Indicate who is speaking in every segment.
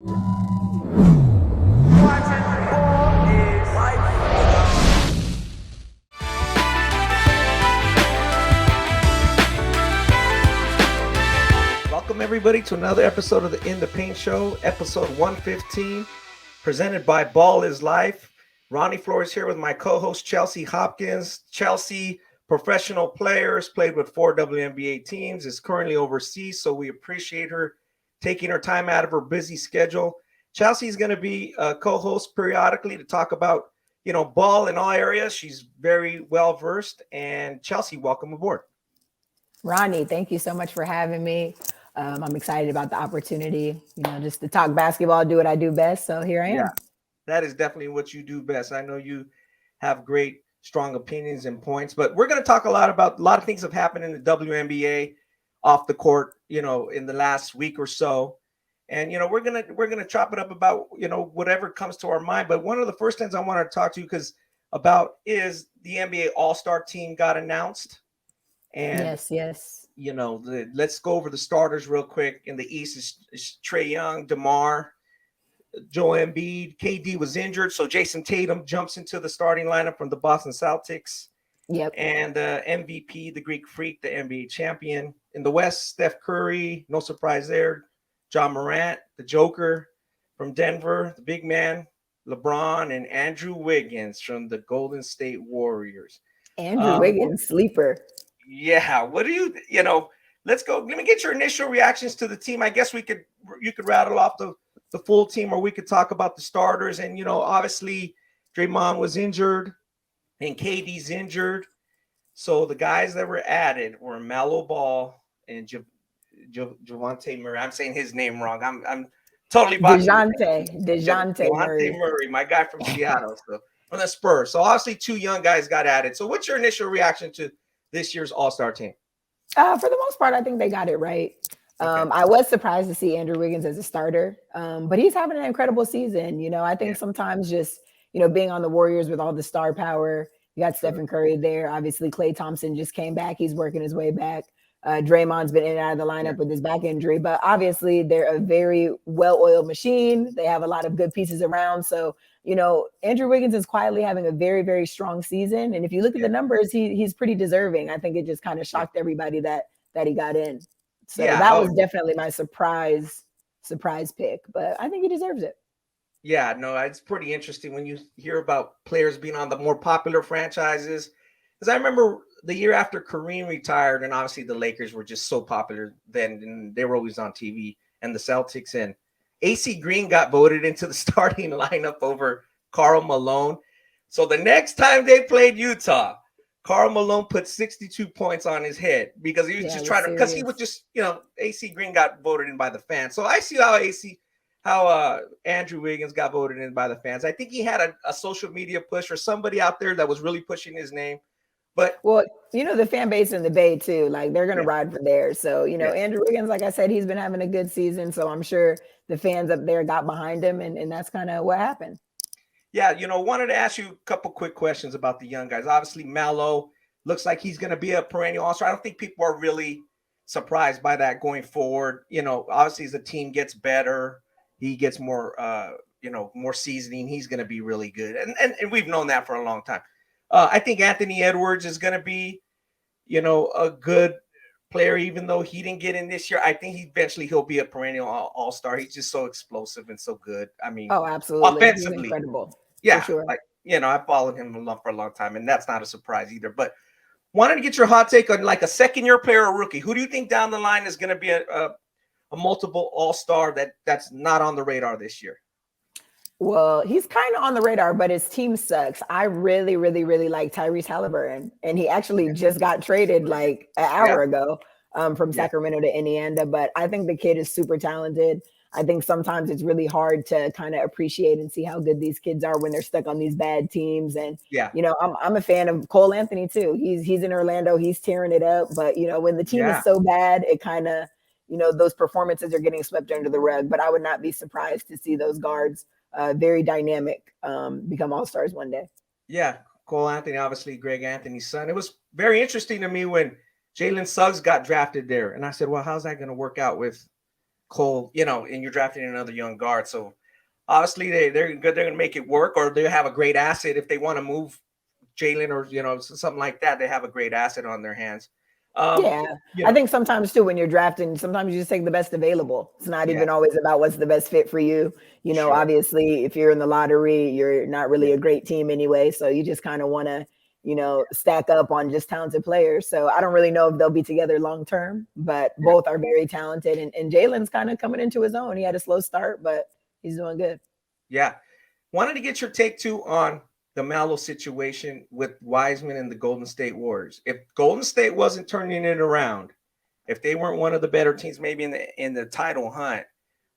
Speaker 1: Welcome everybody to another episode of the In the Paint Show, episode 115, presented by Ballislife. Ronnie Flores here with my co-host Kelsey Hopkins. Chelsea, professional players, played with 4 WNBA teams, is currently overseas, so we appreciate her taking her time out of her busy schedule. Chelsea is going to be a co-host periodically to talk about, ball in all areas. She's very well versed. And Chelsea, welcome aboard.
Speaker 2: Ronnie, thank you so much for having me. I'm excited about the opportunity, just to talk basketball, do what I do best. So here I am.
Speaker 1: Yeah, that is definitely what you do best. I know you have great, strong opinions and points, but we're going to talk a lot about a lot of things have happened in the WNBA off the court, in the last week or so. And, we're going to chop it up about, whatever comes to our mind. But one of the first things I want to talk to you is the NBA All-Star team got announced. And
Speaker 2: yes.
Speaker 1: Let's go over the starters real quick. In the East is Trae Young, DeMar, Joel Embiid. KD was injured, so Jason Tatum jumps into the starting lineup from the Boston Celtics.
Speaker 2: Yep.
Speaker 1: And MVP, the Greek Freak, the NBA champion. In the West, Steph Curry, no surprise there. John Morant, the Joker from Denver, the big man, LeBron, and Andrew Wiggins from the Golden State Warriors.
Speaker 2: Andrew Wiggins, sleeper.
Speaker 1: Yeah, what do you let's go. Let me get your initial reactions to the team. I guess you could rattle off the full team, or we could talk about the starters. And obviously Draymond was injured and KD's injured. So the guys that were added were Melo Ball and Javonte Murray. I'm saying his name wrong. I'm totally
Speaker 2: DeJounte
Speaker 1: Murray, my guy from Seattle, so from the Spurs. So obviously 2 young guys got added. So what's your initial reaction to this year's All-Star team?
Speaker 2: For the most part, I think they got it right. Okay. I was surprised to see Andrew Wiggins as a starter, but he's having an incredible season. I think sometimes just, being on the Warriors with all the star power, you got Stephen Curry there. Obviously, Klay Thompson just came back. He's working his way back. Draymond's been in and out of the lineup with his back injury, but obviously they're a very well-oiled machine. They have a lot of good pieces around. So, Andrew Wiggins is quietly having a very, very strong season. And if you look at the numbers, he's pretty deserving. I think it just kind of shocked everybody that he got in. So that was definitely my surprise pick, but I think he deserves it.
Speaker 1: Yeah, no, it's pretty interesting when you hear about players being on the more popular franchises. Because I remember the year after Kareem retired, and obviously the Lakers were just so popular then, and they were always on TV, and the Celtics, and AC Green got voted into the starting lineup over Karl Malone. So the next time they played Utah, Karl Malone put 62 points on his head because he was just trying to, because he was just, AC Green got voted in by the fans. So I see how Andrew Wiggins got voted in by the fans. I think he had a social media push, or somebody out there that was really pushing his name. But
Speaker 2: the fan base in the Bay too, like they're going to ride for theirs. So, Andrew Wiggins, like I said, he's been having a good season. So I'm sure the fans up there got behind him, and that's kind of what happened.
Speaker 1: Yeah, wanted to ask you a couple quick questions about the young guys. Obviously, Melo looks like he's going to be a perennial all-star. I don't think people are really surprised by that going forward. Obviously, as the team gets better, he gets more, more seasoning. He's going to be really good, and we've known that for a long time. I think Anthony Edwards is going to be, a good player, even though he didn't get in this year. I think eventually he'll be a perennial all-star. He's just so explosive and so good. I mean,
Speaker 2: absolutely,
Speaker 1: offensively,
Speaker 2: he's incredible.
Speaker 1: Yeah,
Speaker 2: sure.
Speaker 1: I followed him for a long time, and that's not a surprise either. But wanted to get your hot take on like a second-year player or rookie. Who do you think down the line is going to be a multiple all-star that's not on the radar this year?
Speaker 2: Well, he's kind of on the radar, but his team sucks. I really, really, really like Tyrese Halliburton, and he actually just got traded like an hour ago from Sacramento to Indiana. But I think the kid is super talented. I think sometimes it's really hard to kind of appreciate and see how good these kids are when they're stuck on these bad teams. And I'm a fan of Cole Anthony too. He's in Orlando. He's tearing it up. But when the team is so bad, it kind of those performances are getting swept under the rug. But I would not be surprised to see those guards. Very dynamic, become all-stars one day.
Speaker 1: Yeah, Cole Anthony, obviously Greg Anthony's son. It was very interesting to me when Jalen Suggs got drafted there. And I said, well, how's that going to work out with Cole, and you're drafting another young guard. So obviously they're good. They're going to make it work, or they have a great asset if they want to move Jalen or something like that. They have a great asset on their hands.
Speaker 2: Yeah, I think sometimes too, when you're drafting, sometimes you just take the best available. It's not even always about what's the best fit for you.
Speaker 1: Sure.
Speaker 2: Obviously, if you're in the lottery, you're not really
Speaker 1: Yeah.
Speaker 2: a great team anyway. So you just kind of want to, stack up on just talented players. So I don't really know if they'll be together long term, but both are very talented. And Jalen's kind of coming into his own. He had a slow start, but he's doing good.
Speaker 1: Yeah. Wanted to get your take too on the Melo situation with Wiseman and the Golden State Warriors. If Golden State wasn't turning it around, if they weren't one of the better teams, maybe in the title hunt,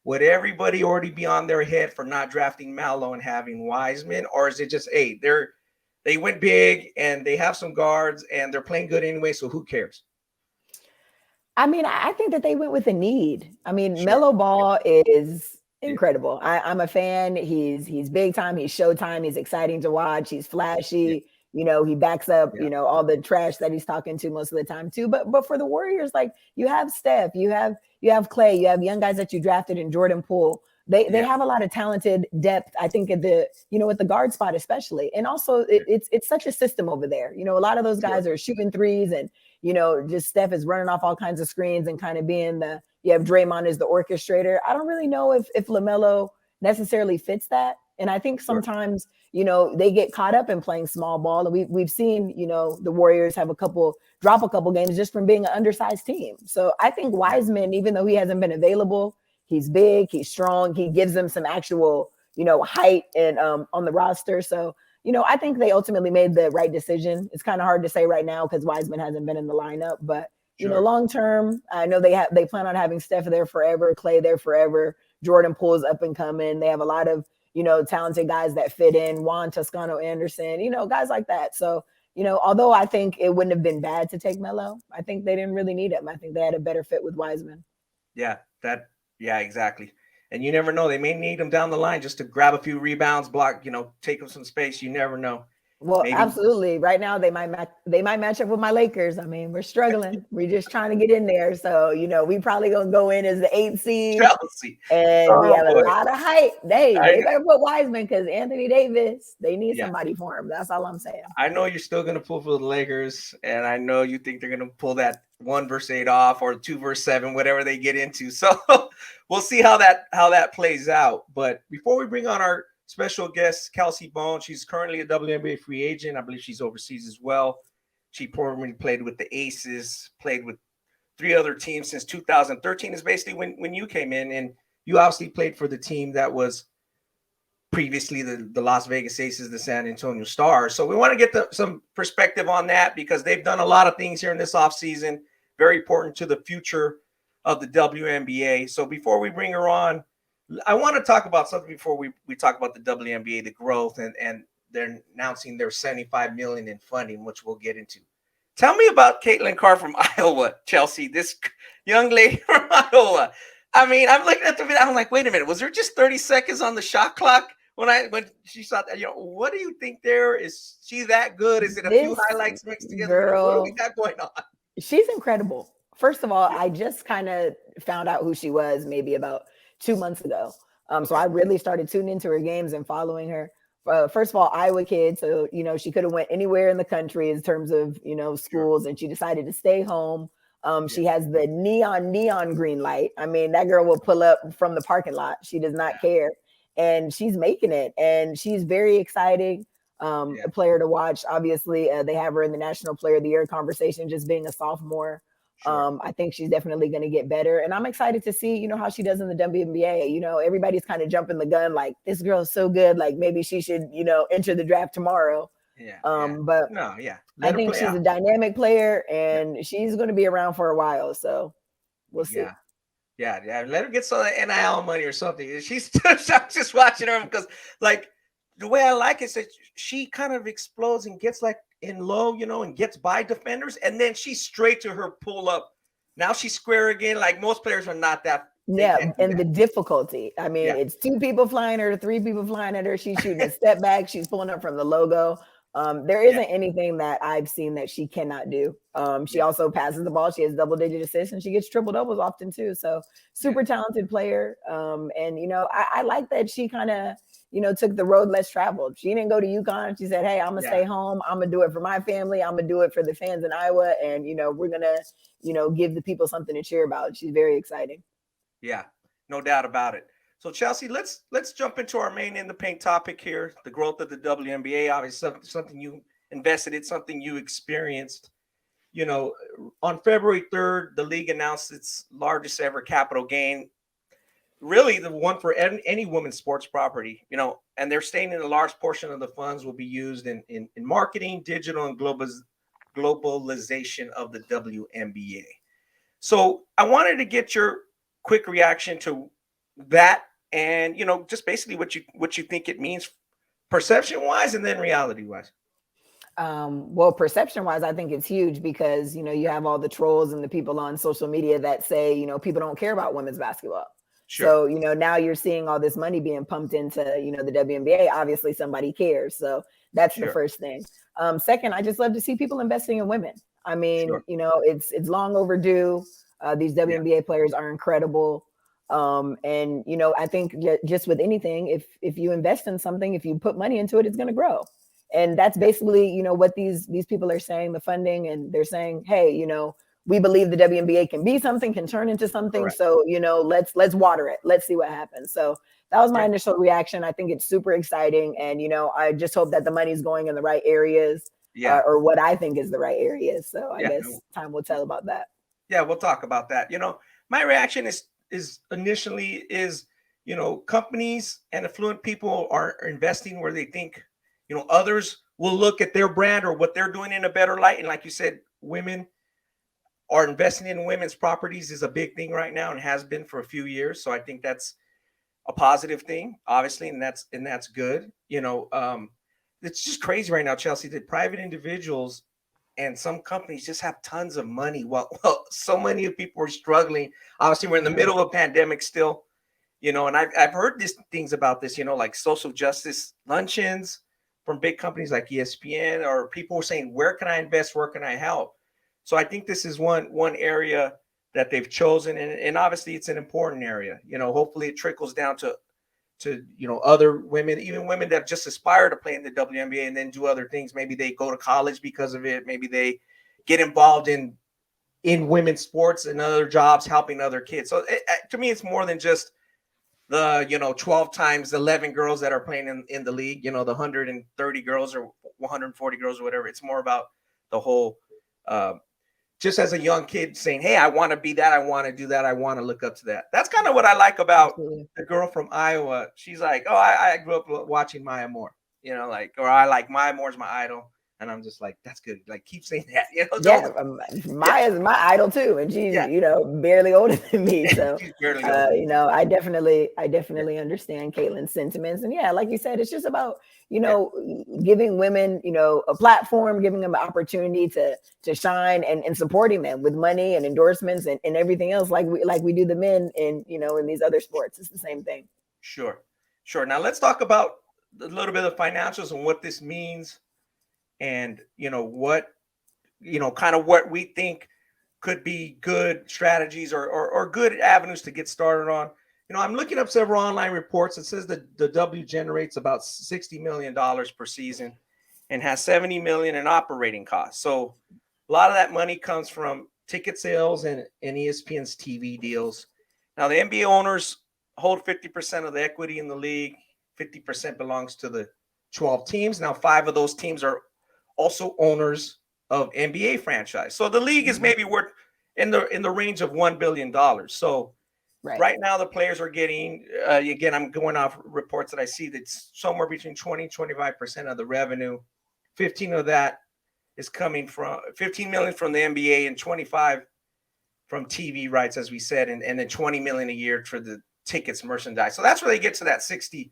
Speaker 1: would everybody already be on their head for not drafting Melo and having Wiseman, or is it just they went big and they have some guards and they're playing good anyway, so who cares?
Speaker 2: I mean, I think that they went with a need. I mean, Melo Ball is incredible. I'm a fan. He's big time. He's showtime. He's exciting to watch. He's flashy. He backs up, all the trash that he's talking to most of the time too. But for the Warriors, like you have Steph, you have Clay, you have young guys that you drafted in Jordan Poole. They have a lot of talented depth, I think, at the at the guard spot especially, and also it's such a system over there. A lot of those guys are shooting threes, and just Steph is running off all kinds of screens and kind of being you have Draymond as the orchestrator. I don't really know if LaMelo necessarily fits that, and I think sometimes they get caught up in playing small ball, and we've seen the Warriors have drop a couple games just from being an undersized team. So I think Wiseman, even though he hasn't been available. He's big, he's strong, he gives them some actual, height and on the roster. So, I think they ultimately made the right decision. It's kind of hard to say right now because Wiseman hasn't been in the lineup, but long term, I know they plan on having Steph there forever, Clay there forever, Jordan Poole's up and coming. They have a lot of, talented guys that fit in, Juan Toscano Anderson, guys like that. So, although I think it wouldn't have been bad to take Melo, I think they didn't really need him. I think they had a better fit with Wiseman.
Speaker 1: Yeah, exactly. And you never know. They may need him down the line just to grab a few rebounds, block, take up some space. You never know.
Speaker 2: Well, absolutely. Right now, they might match up with my Lakers. I mean, we're struggling. We're just trying to get in there. So, we probably going to go in as the 8th seed.
Speaker 1: Chelsea.
Speaker 2: And we have a lot of height. They better put Wiseman because Anthony Davis, they need somebody for him. That's all I'm saying.
Speaker 1: I know you're still going to pull for the Lakers, and I know you think they're going to pull that 1 versus 8 off or 2 versus 7, whatever they get into. So we'll see how that plays out. But before we bring on our special guest, Kelsey Bone, she's currently a WNBA free agent. I believe she's overseas as well. She formerly played with the Aces, played with 3 other teams since 2013 is basically when you came in, and you obviously played for the team that was previously the Las Vegas Aces, the San Antonio Stars. So we want to get some perspective on that because they've done a lot of things here in this offseason, very important to the future of the WNBA. So before we bring her on, I want to talk about something before we talk about the WNBA, the growth, and they're announcing their $75 million in funding, which we'll get into. Tell me about Caitlin Carr from Iowa, Chelsea, this young lady from Iowa. I mean, I'm looking at the video. I'm like, wait a minute. Was there just 30 seconds on the shot clock when she saw that? What do you think there? Is she that good? Is it a few highlights mixed together?
Speaker 2: Girl,
Speaker 1: what do we got going on?
Speaker 2: She's incredible. First of all, I just kind of found out who she was maybe about 2 months ago. So I really started tuning into her games and following her. First of all, Iowa kid. So, she could have went anywhere in the country in terms of, schools, and she decided to stay home. She has the neon green light. I mean, that girl will pull up from the parking lot. She does not care. And she's making it. And she's very exciting. A player to watch. Obviously, they have her in the National Player of the Year conversation, just being a sophomore. Sure. I think she's definitely going to get better. And I'm excited to see, how she does in the WNBA. Everybody's kind of jumping the gun like, this girl is so good. Like, maybe she should, enter the draft tomorrow. But I think she's a dynamic player, and she's going to be around for a while. So we'll see.
Speaker 1: Yeah. Let her get some NIL money or something. I'm just watching her because, like, the way I like it is that she kind of explodes and gets like in low, and gets by defenders, and then she's straight to her pull up. Now she's square again. Like most players are not that.
Speaker 2: And the difficulty. I mean, it's 2 people flying her, 3 people flying at her. She's shooting a step back. She's pulling up from the logo. There isn't anything that I've seen that she cannot do. She also passes the ball. She has double-digit assists, and she gets triple doubles often too. So super talented player. And I like that she kind of took the road less traveled. She didn't go to UConn. She said, "Hey, I'm gonna stay home. I'm gonna do it for my family. I'm gonna do it for the fans in Iowa, and we're gonna give the people something to cheer about." She's very exciting.
Speaker 1: Yeah, no doubt about it. So Chelsea, let's jump into our main in the paint topic here: the growth of the WNBA. Obviously, something you invested in, something you experienced. On February 3rd, the league announced its largest ever capital gain, really the one for any women's sports property. And they're stating a large portion of the funds will be used in marketing, digital, and globalization of the WNBA. So I wanted to get your quick reaction to that, and just basically what you think it means perception wise and then reality wise.
Speaker 2: Well, perception wise, I think it's huge because you have all the trolls and the people on social media that say people don't care about women's basketball. Sure. So now you're seeing all this money being pumped into the WNBA. Obviously somebody cares, so that's the first thing. Second, I just love to see people investing in women. I mean, it's long overdue. These WNBA players are incredible. And I think just with anything, if you invest in something, if you put money into it, it's going to grow. And that's basically what these people are saying, the funding, and they're saying, hey, we believe the WNBA can be something, can turn into something. Correct. So let's water it. Let's see what happens. So that was my initial reaction. I think it's super exciting, and I just hope that the money's going in the right areas, or what I think is the right areas. So I guess time will tell about that.
Speaker 1: Yeah, we'll talk about that. My reaction is initially companies and affluent people are investing where they think, others will look at their brand or what they're doing in a better light. And like you said, women are investing in women's properties is a big thing right now and has been for a few years. So I think that's a positive thing, obviously, and that's good. It's just crazy right now, Chelsea, that private individuals and some companies just have tons of money. Well, so many people are struggling. Obviously, we're in the middle of a pandemic still, and I've heard these things about this, like social justice luncheons from big companies like ESPN, or people were saying, where can I invest? Where can I help? So I think this is one area that they've chosen. And obviously it's an important area. Hopefully it trickles down to other women, even women that just aspire to play in the WNBA and then do other things. Maybe they go to college because of it. Maybe they get involved in women's sports and other jobs, helping other kids. So to me, it's more than just the 12 times 11 girls that are playing in the league, the 130 girls or 140 girls or whatever. It's more about the whole just as a young kid saying, hey, I want to be that, I want to do that, I want to look up to that. That's kind of what I like about the girl from Iowa. She's like, oh, I grew up watching Maya Moore, or I like Maya Moore's my idol. And I'm just like, that's good. Like, keep saying that.
Speaker 2: Maya's my idol too, and she's barely older than me. So I definitely understand Caitlin's sentiments. And like you said, it's just about giving women a platform, giving them an opportunity to shine, and supporting them with money and endorsements and everything else, like we do the men in in these other sports. It's the same thing.
Speaker 1: Sure. Now let's talk about a little bit of financials and what this means. And what kind of what we think could be good strategies or good avenues to get started on. I'm looking up several online reports. It says that the W generates about $60 million per season and has $70 million in operating costs. So a lot of that money comes from ticket sales and ESPN's TV deals. Now the NBA owners hold 50% of the equity in the league. 50% belongs to the 12 teams. Now 5 of those teams are also owners of NBA franchise. So the league is maybe worth in the range of $1 billion. So right now the players are getting, again, I'm going off reports that I see, that's somewhere between 20 and 25% of the revenue. 15 of that is coming from 15 million from the NBA and 25 from TV rights, as we said, and then 20 million a year for the tickets, merchandise. So that's where they get to that $60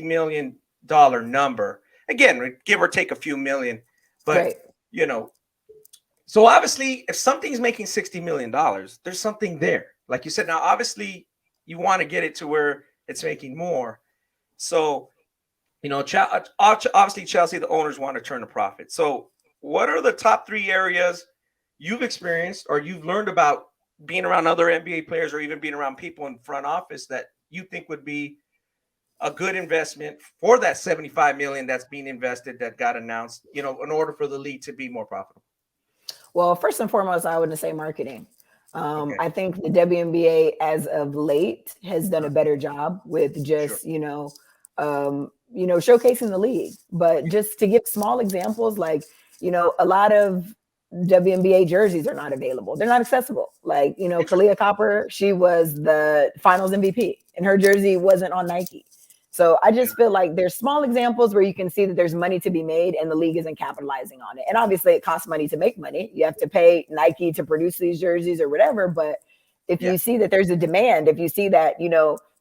Speaker 1: million number. Again, give or take a few million, but so obviously if something's making $60 million, there's something there. Like you said, now, obviously you want to get it to where it's making more. So You know, obviously Chelsea, the owners want to turn a profit. So, what are the top 3 areas you've experienced or you've learned about being around other NBA players or even being around people in front office that you think would be a good investment for that 75 million that's being invested that got announced, you know, in order for the league to be more profitable?
Speaker 2: Well, first and foremost, I would say marketing.
Speaker 1: Okay.
Speaker 2: I think the WNBA, as of late, has done a better job with just,
Speaker 1: Sure.
Speaker 2: showcasing the league. But just to give small examples, like, a lot of WNBA jerseys are not available. They're not accessible. Like, Kalia Copper, she was the finals MVP and her jersey wasn't on Nike. So I just feel like there's small examples where you can see that there's money to be made and the league isn't capitalizing on it. And obviously it costs money to make money. You have to pay Nike to produce these jerseys or whatever. But if you see that there's a demand, if you see that,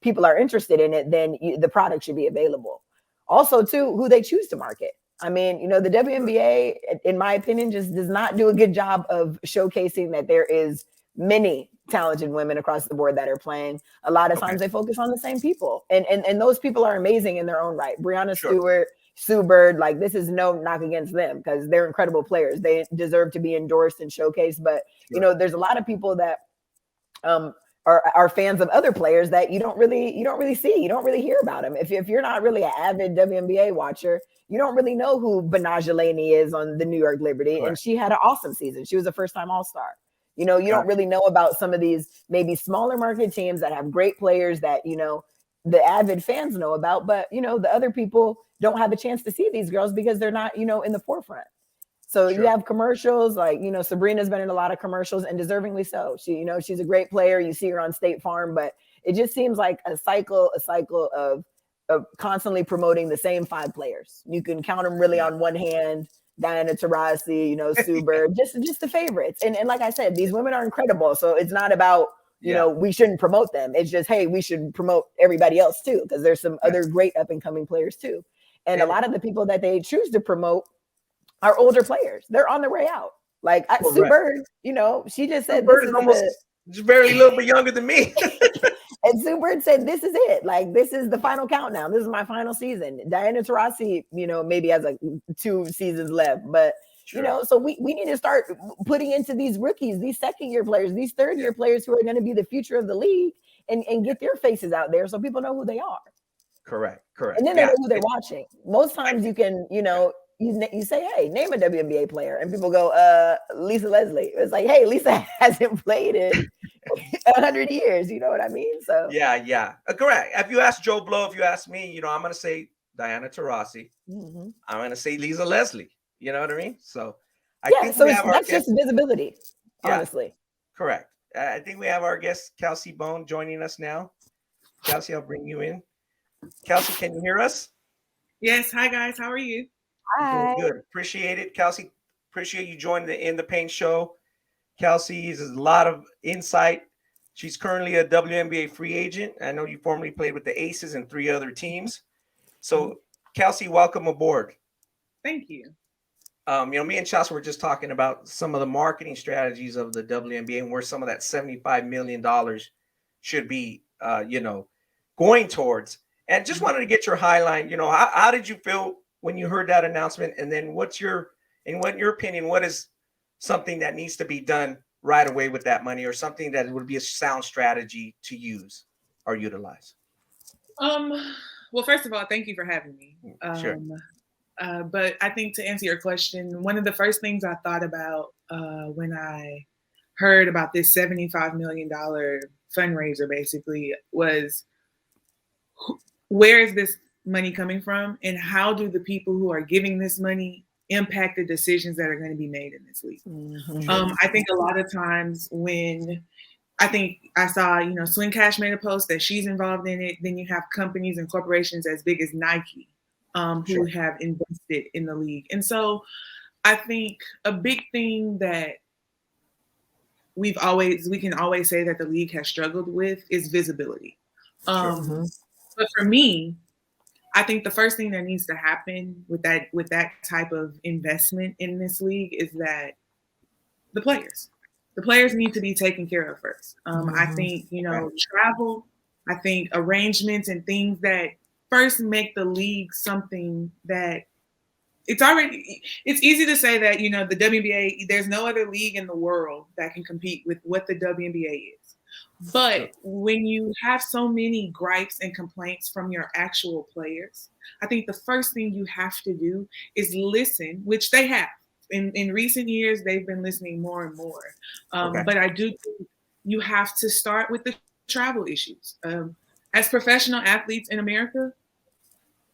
Speaker 2: people are interested in it, then the product should be available. Also, too, who they choose to market. I mean, the WNBA, in my opinion, just does not do a good job of showcasing that there is many talented women across the board that are playing. A lot of times they focus on the same people, and those people are amazing in their own right. Breanna Stewart, Sue Bird, like, this is no knock against them because they're incredible players. They deserve to be endorsed and showcased. But there's a lot of people that are fans of other players that you don't really see. You don't really hear about them. If you're not really an avid WNBA watcher, you don't really know who Benaja Laney is on the New York Liberty. And she had an awesome season. She was a first-time All-Star. You don't really know about some of these maybe smaller market teams that have great players that, the avid fans know about, but, the other people don't have a chance to see these girls because they're not, in the forefront. So you have commercials like, Sabrina's been in a lot of commercials and deservingly so. She, she's a great player. You see her on State Farm, but it just seems like a cycle of constantly promoting the same 5 players. You can count them really on one hand. Diana Taurasi, Sue Bird, just the favorites. And like I said, these women are incredible. So it's not about, we shouldn't promote them. It's just, hey, we should promote everybody else too, because there's some other great up and coming players too. And a lot of the people that they choose to promote are older players. They're on their way out. Like Sue Bird, she just said,
Speaker 1: Bird is almost very little bit younger than me.
Speaker 2: And Sue Bird said, this is it. Like, this is the final countdown. This is my final season. Diana Taurasi, maybe has like 2 seasons left. But, so we need to start putting into these rookies, these second-year players, these third-year players who are going to be the future of the league and get their faces out there so people know who they are.
Speaker 1: Correct.
Speaker 2: And then they know who they're watching. Most times you can, you say, hey, name a WNBA player. And people go, Lisa Leslie. It's like, hey, Lisa hasn't played in 100 years. You know what I mean? So
Speaker 1: yeah. Correct. If you ask Joe Blow, if you ask me, I'm going to say Diana Taurasi. I'm going to say Lisa Leslie. You know what I mean? So I think
Speaker 2: that's just visibility, honestly.
Speaker 1: Correct. I think we have our guest, Kelsey Bone, joining us now. Kelsey, I'll bring you in. Kelsey, can you hear us?
Speaker 3: Yes. Hi, guys. How are you?
Speaker 2: Hi.
Speaker 1: Good. Appreciate it. Kelsey, appreciate you joining the In the Paint show. Kelsey has a lot of insight. She's currently a WNBA free agent. I know you formerly played with the Aces and 3 other teams. So, Kelsey, welcome aboard.
Speaker 3: Thank you.
Speaker 1: Me and Chelsea were just talking about some of the marketing strategies of the WNBA and where some of that $75 million should be, going towards. And just wanted to get your highlight. How did you feel when you heard that announcement? And then in your opinion, what is something that needs to be done right away with that money, or something that would be a sound strategy to use or utilize?
Speaker 3: Well, first of all, thank you for having me.
Speaker 1: Sure.
Speaker 3: But I think to answer your question, one of the first things I thought about when I heard about this $75 million fundraiser basically was, where is this money coming from, and how do the people who are giving this money impact the decisions that are going to be made in this league? I think a lot of times when I saw, Swing Cash made a post that she's involved in it. Then you have companies and corporations as big as Nike who have invested in the league. And so I think a big thing that we can always say that the league has struggled with is visibility. But for me, I think the first thing that needs to happen with that type of investment in this league is that the players need to be taken care of first. I think, travel, I think arrangements and things that first make the league something that it's easy to say that, you know, the WNBA, there's no other league in the world that can compete with what the WNBA is. But when you have so many gripes and complaints from your actual players, I think the first thing you have to do is listen, which they have. In recent years, they've been listening more and more. But I do think you have to start with the travel issues. As professional athletes in America,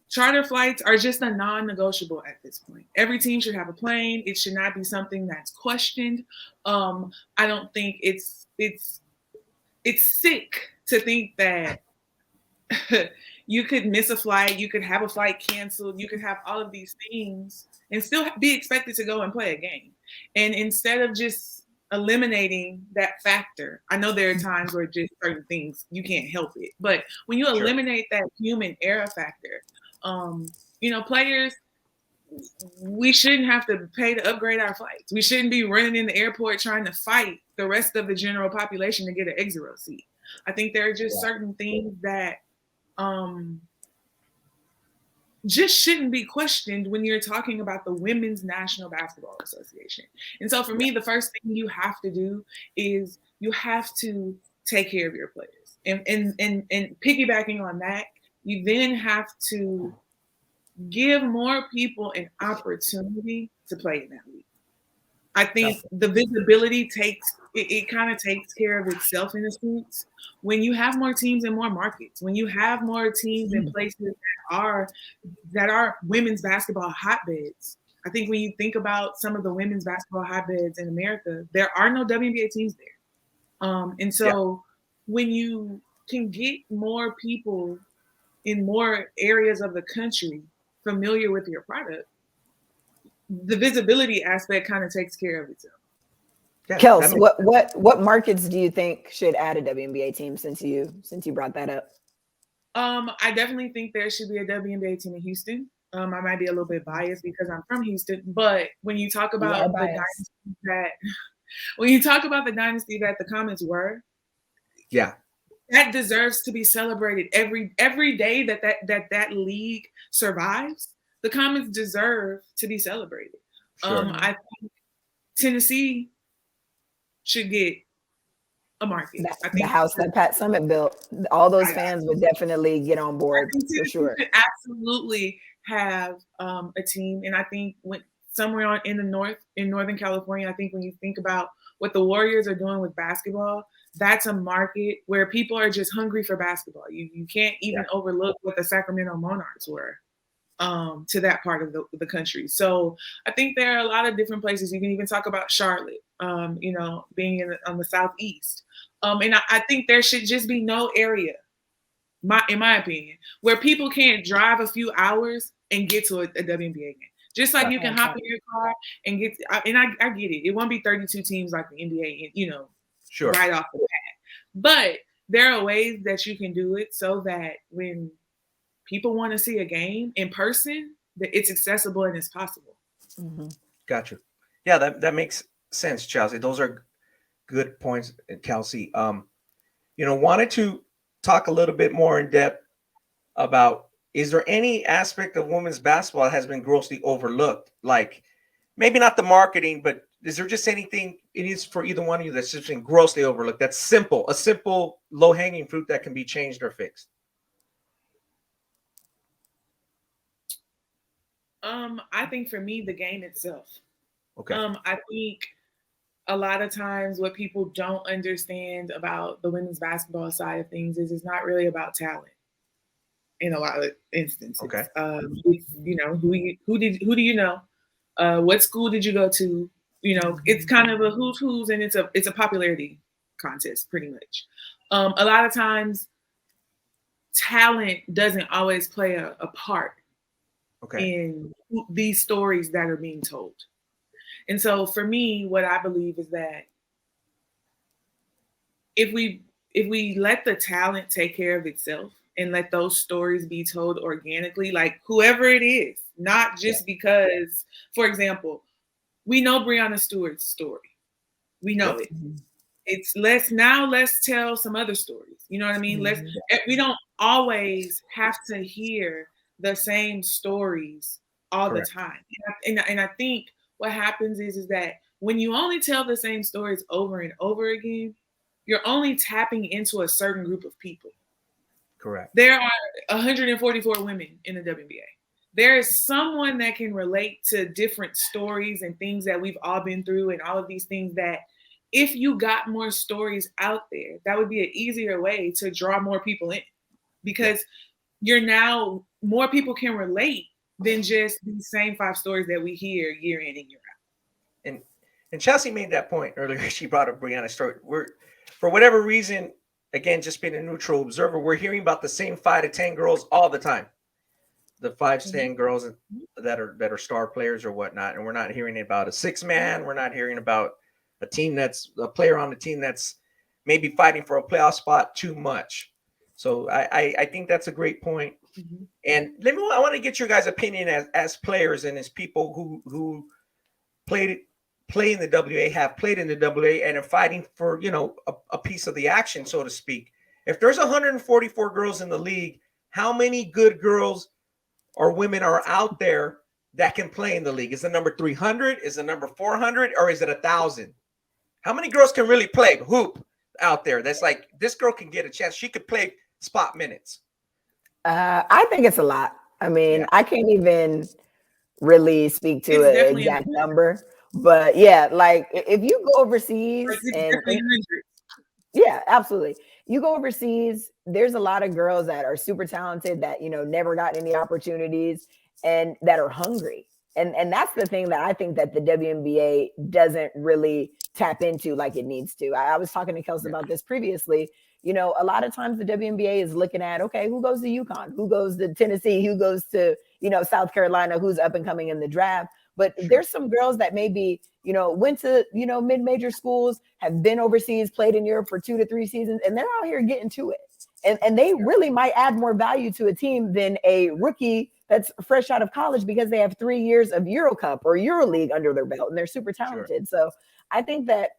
Speaker 3: charter flights are just a non-negotiable at this point. Every team should have a plane. It should not be something that's questioned. I don't think it's sick to think that you could miss a flight, you could have a flight canceled, you could have all of these things and still be expected to go and play a game. And instead of just eliminating that factor, I know there are times where just certain things you can't help it, but when you eliminate that human error factor, you know, players, we shouldn't have to pay to upgrade our flights. We shouldn't be running in the airport trying to fight the rest of the general population to get an exit row seat. I think there are just certain things that just shouldn't be questioned when you're talking about the Women's National Basketball Association. And so for me, the first thing you have to do is you have to take care of your players. And piggybacking on that, you then have to give more people an opportunity to play in that league. I think the visibility it kind of takes care of itself in a sense. When you have more teams in more markets, when you have more teams in places that are women's basketball hotbeds. I think when you think about some of the women's basketball hotbeds in America, there are no WNBA teams there. And so when you can get more people in more areas of the country familiar with your product, the visibility aspect kind of takes care of itself.
Speaker 2: Yeah, Kels, what markets do you think should add a WNBA team since you brought that up?
Speaker 3: I definitely think there should be a WNBA team in Houston. I might be a little bit biased because I'm from Houston, but when you talk about the dynasty that the Comets were, that deserves to be celebrated every day that league survives. The Comets deserve to be celebrated. I think Tennessee should get a market. I think
Speaker 2: the house that Pat Summitt built, all those fans would definitely get on board for sure.
Speaker 3: Should absolutely have a team, and I think somewhere in Northern California, I think when you think about what the Warriors are doing with basketball, that's a market where people are just hungry for basketball. You can't even overlook what the Sacramento Monarchs were to that part of the country. So I think there are a lot of different places. You can even talk about Charlotte, being on the Southeast. And I think there should just be no area, in my opinion, where people can't drive a few hours and get to a WNBA game. Just like you can hop in your car and get and I get it. It won't be 32 teams like the NBA, right off the bat. But there are ways that you can do it so that when people want to see a game in person, that it's accessible and it's possible.
Speaker 2: Mm-hmm.
Speaker 1: Gotcha. Yeah, that makes sense, Chelsea. Those are good points, Kelsey. Wanted to talk a little bit more in depth about, is there any aspect of women's basketball that has been grossly overlooked? Like maybe not the marketing, but is there just anything it is for either one of you that's just been grossly overlooked? That's simple, a simple low-hanging fruit that can be changed or fixed.
Speaker 3: I think for me, the game itself.
Speaker 1: Okay.
Speaker 3: I think a lot of times what people don't understand about the women's basketball side of things is it's not really about talent in a lot of instances.
Speaker 1: Okay.
Speaker 3: Who do you know? What school did you go to? It's kind of a who's and it's a popularity contest pretty much. A lot of times talent doesn't always play a part in these stories that are being told. And so for me, what I believe is that if we let the talent take care of itself and let those stories be told organically, like whoever it is, not just because, for example, we know Breonna Stewart's story. We know it. let's tell some other stories. You know what I mean? We don't always have to hear the same stories all
Speaker 1: Correct.
Speaker 3: the time. And I think what happens is that when you only tell the same stories over and over again, you're only tapping into a certain group of people.
Speaker 1: Correct.
Speaker 3: There are 144 women in the WNBA. There is someone that can relate to different stories and things that we've all been through and all of these things that if you got more stories out there, that would be an easier way to draw more people in because you're now more people can relate than just the same 5 stories that we hear year in and year out.
Speaker 1: And Chelsea made that point earlier. She brought up Breanna's story. For whatever reason, again, just being a neutral observer, we're hearing about the same 5 to 10 girls all the time. The 5 to 10 girls that are star players or whatnot, and we're not hearing about a 6-man. We're not hearing about a team that's a player on the team that's maybe fighting for a playoff spot too much. So I think that's a great point. Mm-hmm. And I want to get your guys' opinion as players and as people who play in the WA, have played in the WA, and are fighting for a piece of the action, so to speak. If there's 144 girls in the league, how many good girls or women are out there that can play in the league? Is the number 300? Is the number 400? Or is it 1,000? How many girls can really play hoop out there? That's like, this girl can get a chance. She could play spot minutes.
Speaker 2: I think it's a lot. I mean, I can't even really speak to an exact number, but like if you go overseas yeah, absolutely. You go overseas, there's a lot of girls that are super talented that, never got any opportunities and that are hungry. And that's the thing that I think that the WNBA doesn't really tap into like it needs to. I was talking to Kelsey about this previously. A lot of times the WNBA is looking at, okay, who goes to UConn? Who goes to Tennessee? Who goes to, South Carolina? Who's up and coming in the draft? But there's some girls that maybe, went to, mid-major schools, have been overseas, played in Europe for 2 to 3 seasons, and they're out here getting to it. And they really might add more value to a team than a rookie that's fresh out of college because they have 3 years of Euro Cup or EuroLeague under their belt and they're super talented. So I think that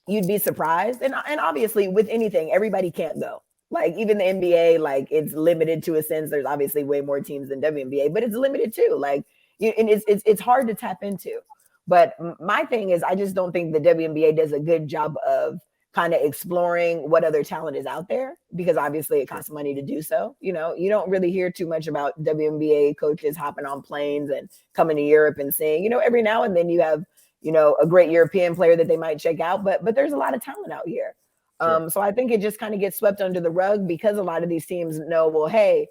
Speaker 2: you'd be surprised. And obviously with anything, everybody can't go. Like even the NBA, like it's limited to a sense. There's obviously way more teams than WNBA, but it's limited too. Like, and it's hard to tap into. But my thing is, I just don't think the WNBA does a good job of kind of exploring what other talent is out there because obviously it costs money to do so. You don't really hear too much about WNBA coaches hopping on planes and coming to Europe and saying, every now and then you have, a great European player that they might check out, but there's a lot of talent out here. So I think it just kind of gets swept under the rug because a lot of these teams know, well, hey,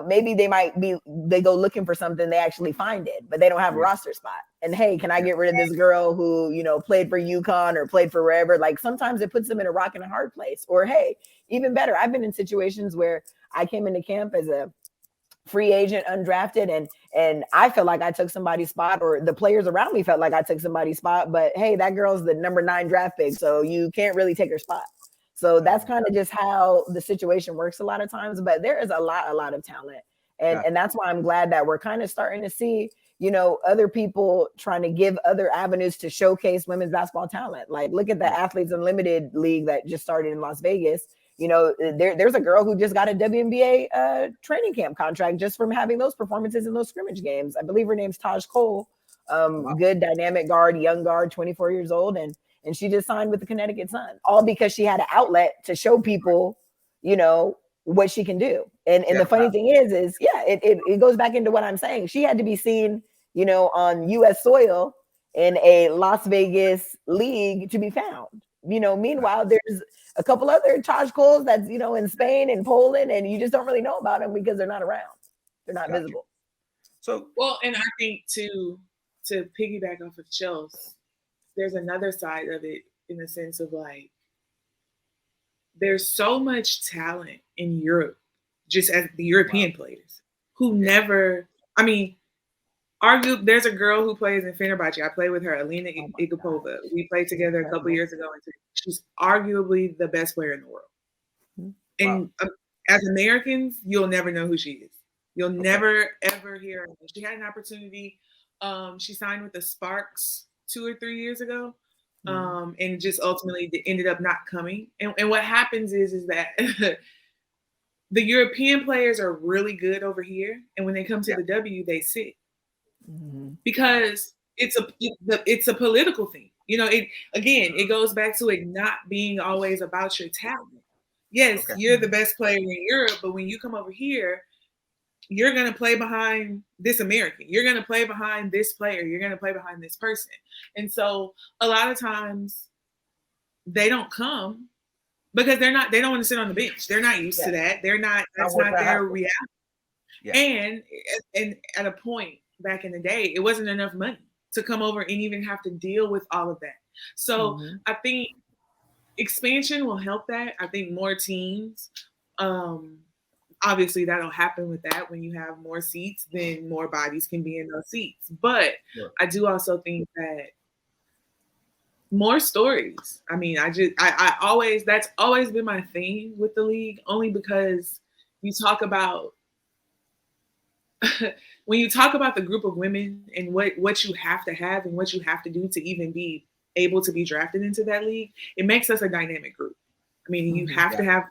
Speaker 2: maybe they go looking for something, they actually find it, but they don't have a roster spot. And hey, can I get rid of this girl who, played for UConn or played for wherever? Like sometimes it puts them in a rock and a hard place. Or hey, even better, I've been in situations where I came into camp as a free agent, undrafted, and I felt like I took somebody's spot, or the players around me felt like I took somebody's spot. But hey, that girl's the number 9 draft pick, so you can't really take her spot. So that's kind of just how the situation works a lot of times. But there is a lot of talent. And that's why I'm glad that we're kind of starting to see, other people trying to give other avenues to showcase women's basketball talent. Like look at the Athletes Unlimited League that just started in Las Vegas. There's a girl who just got a WNBA training camp contract just from having those performances in those scrimmage games. I believe her name's Taj Cole. Good dynamic guard, young guard, 24 years old. And she just signed with the Connecticut Sun, all because she had an outlet to show people, what she can do. And the funny thing is it goes back into what I'm saying. She had to be seen, on U.S. soil in a Las Vegas league to be found. Meanwhile, there's a couple other Taj Coles that's, in Spain and Poland, and you just don't really know about them because they're not around. They're not visible.
Speaker 1: So,
Speaker 3: well, and I think to piggyback off of Chelsea, there's another side of it in the sense of like, there's so much talent in Europe, just as the European players who never, there's a girl who plays in Fenerbahce. I play with her, Alina Igapova. We played together a couple years ago. And she's arguably the best player in the world. And as Americans, you'll never know who she is. You'll never, ever hear her. She had an opportunity. She signed with the Sparks 2 or 3 years ago. and just ultimately ended up not coming. And what happens is that the European players are really good over here, and when they come to the W, they sit because it's a political thing. It goes back to it not being always about your talent. Yes, you're the best player in Europe, but when you come over here, you're going to play behind this American. You're going to play behind this player. You're going to play behind this person. And so a lot of times they don't come because they don't want to sit on the bench. They're not used to that. That's not their reality. Yeah. And at a point back in the day, it wasn't enough money to come over and even have to deal with all of that. So I think expansion will help that. I think more teams, obviously that'll happen with that. When you have more seats, then more bodies can be in those seats. But I do also think that more stories. I mean, that's always been my thing with the league, only because you talk about when you talk about the group of women and what you have to have and what you have to do to even be able to be drafted into that league, it makes us a dynamic group. I mean, you have to have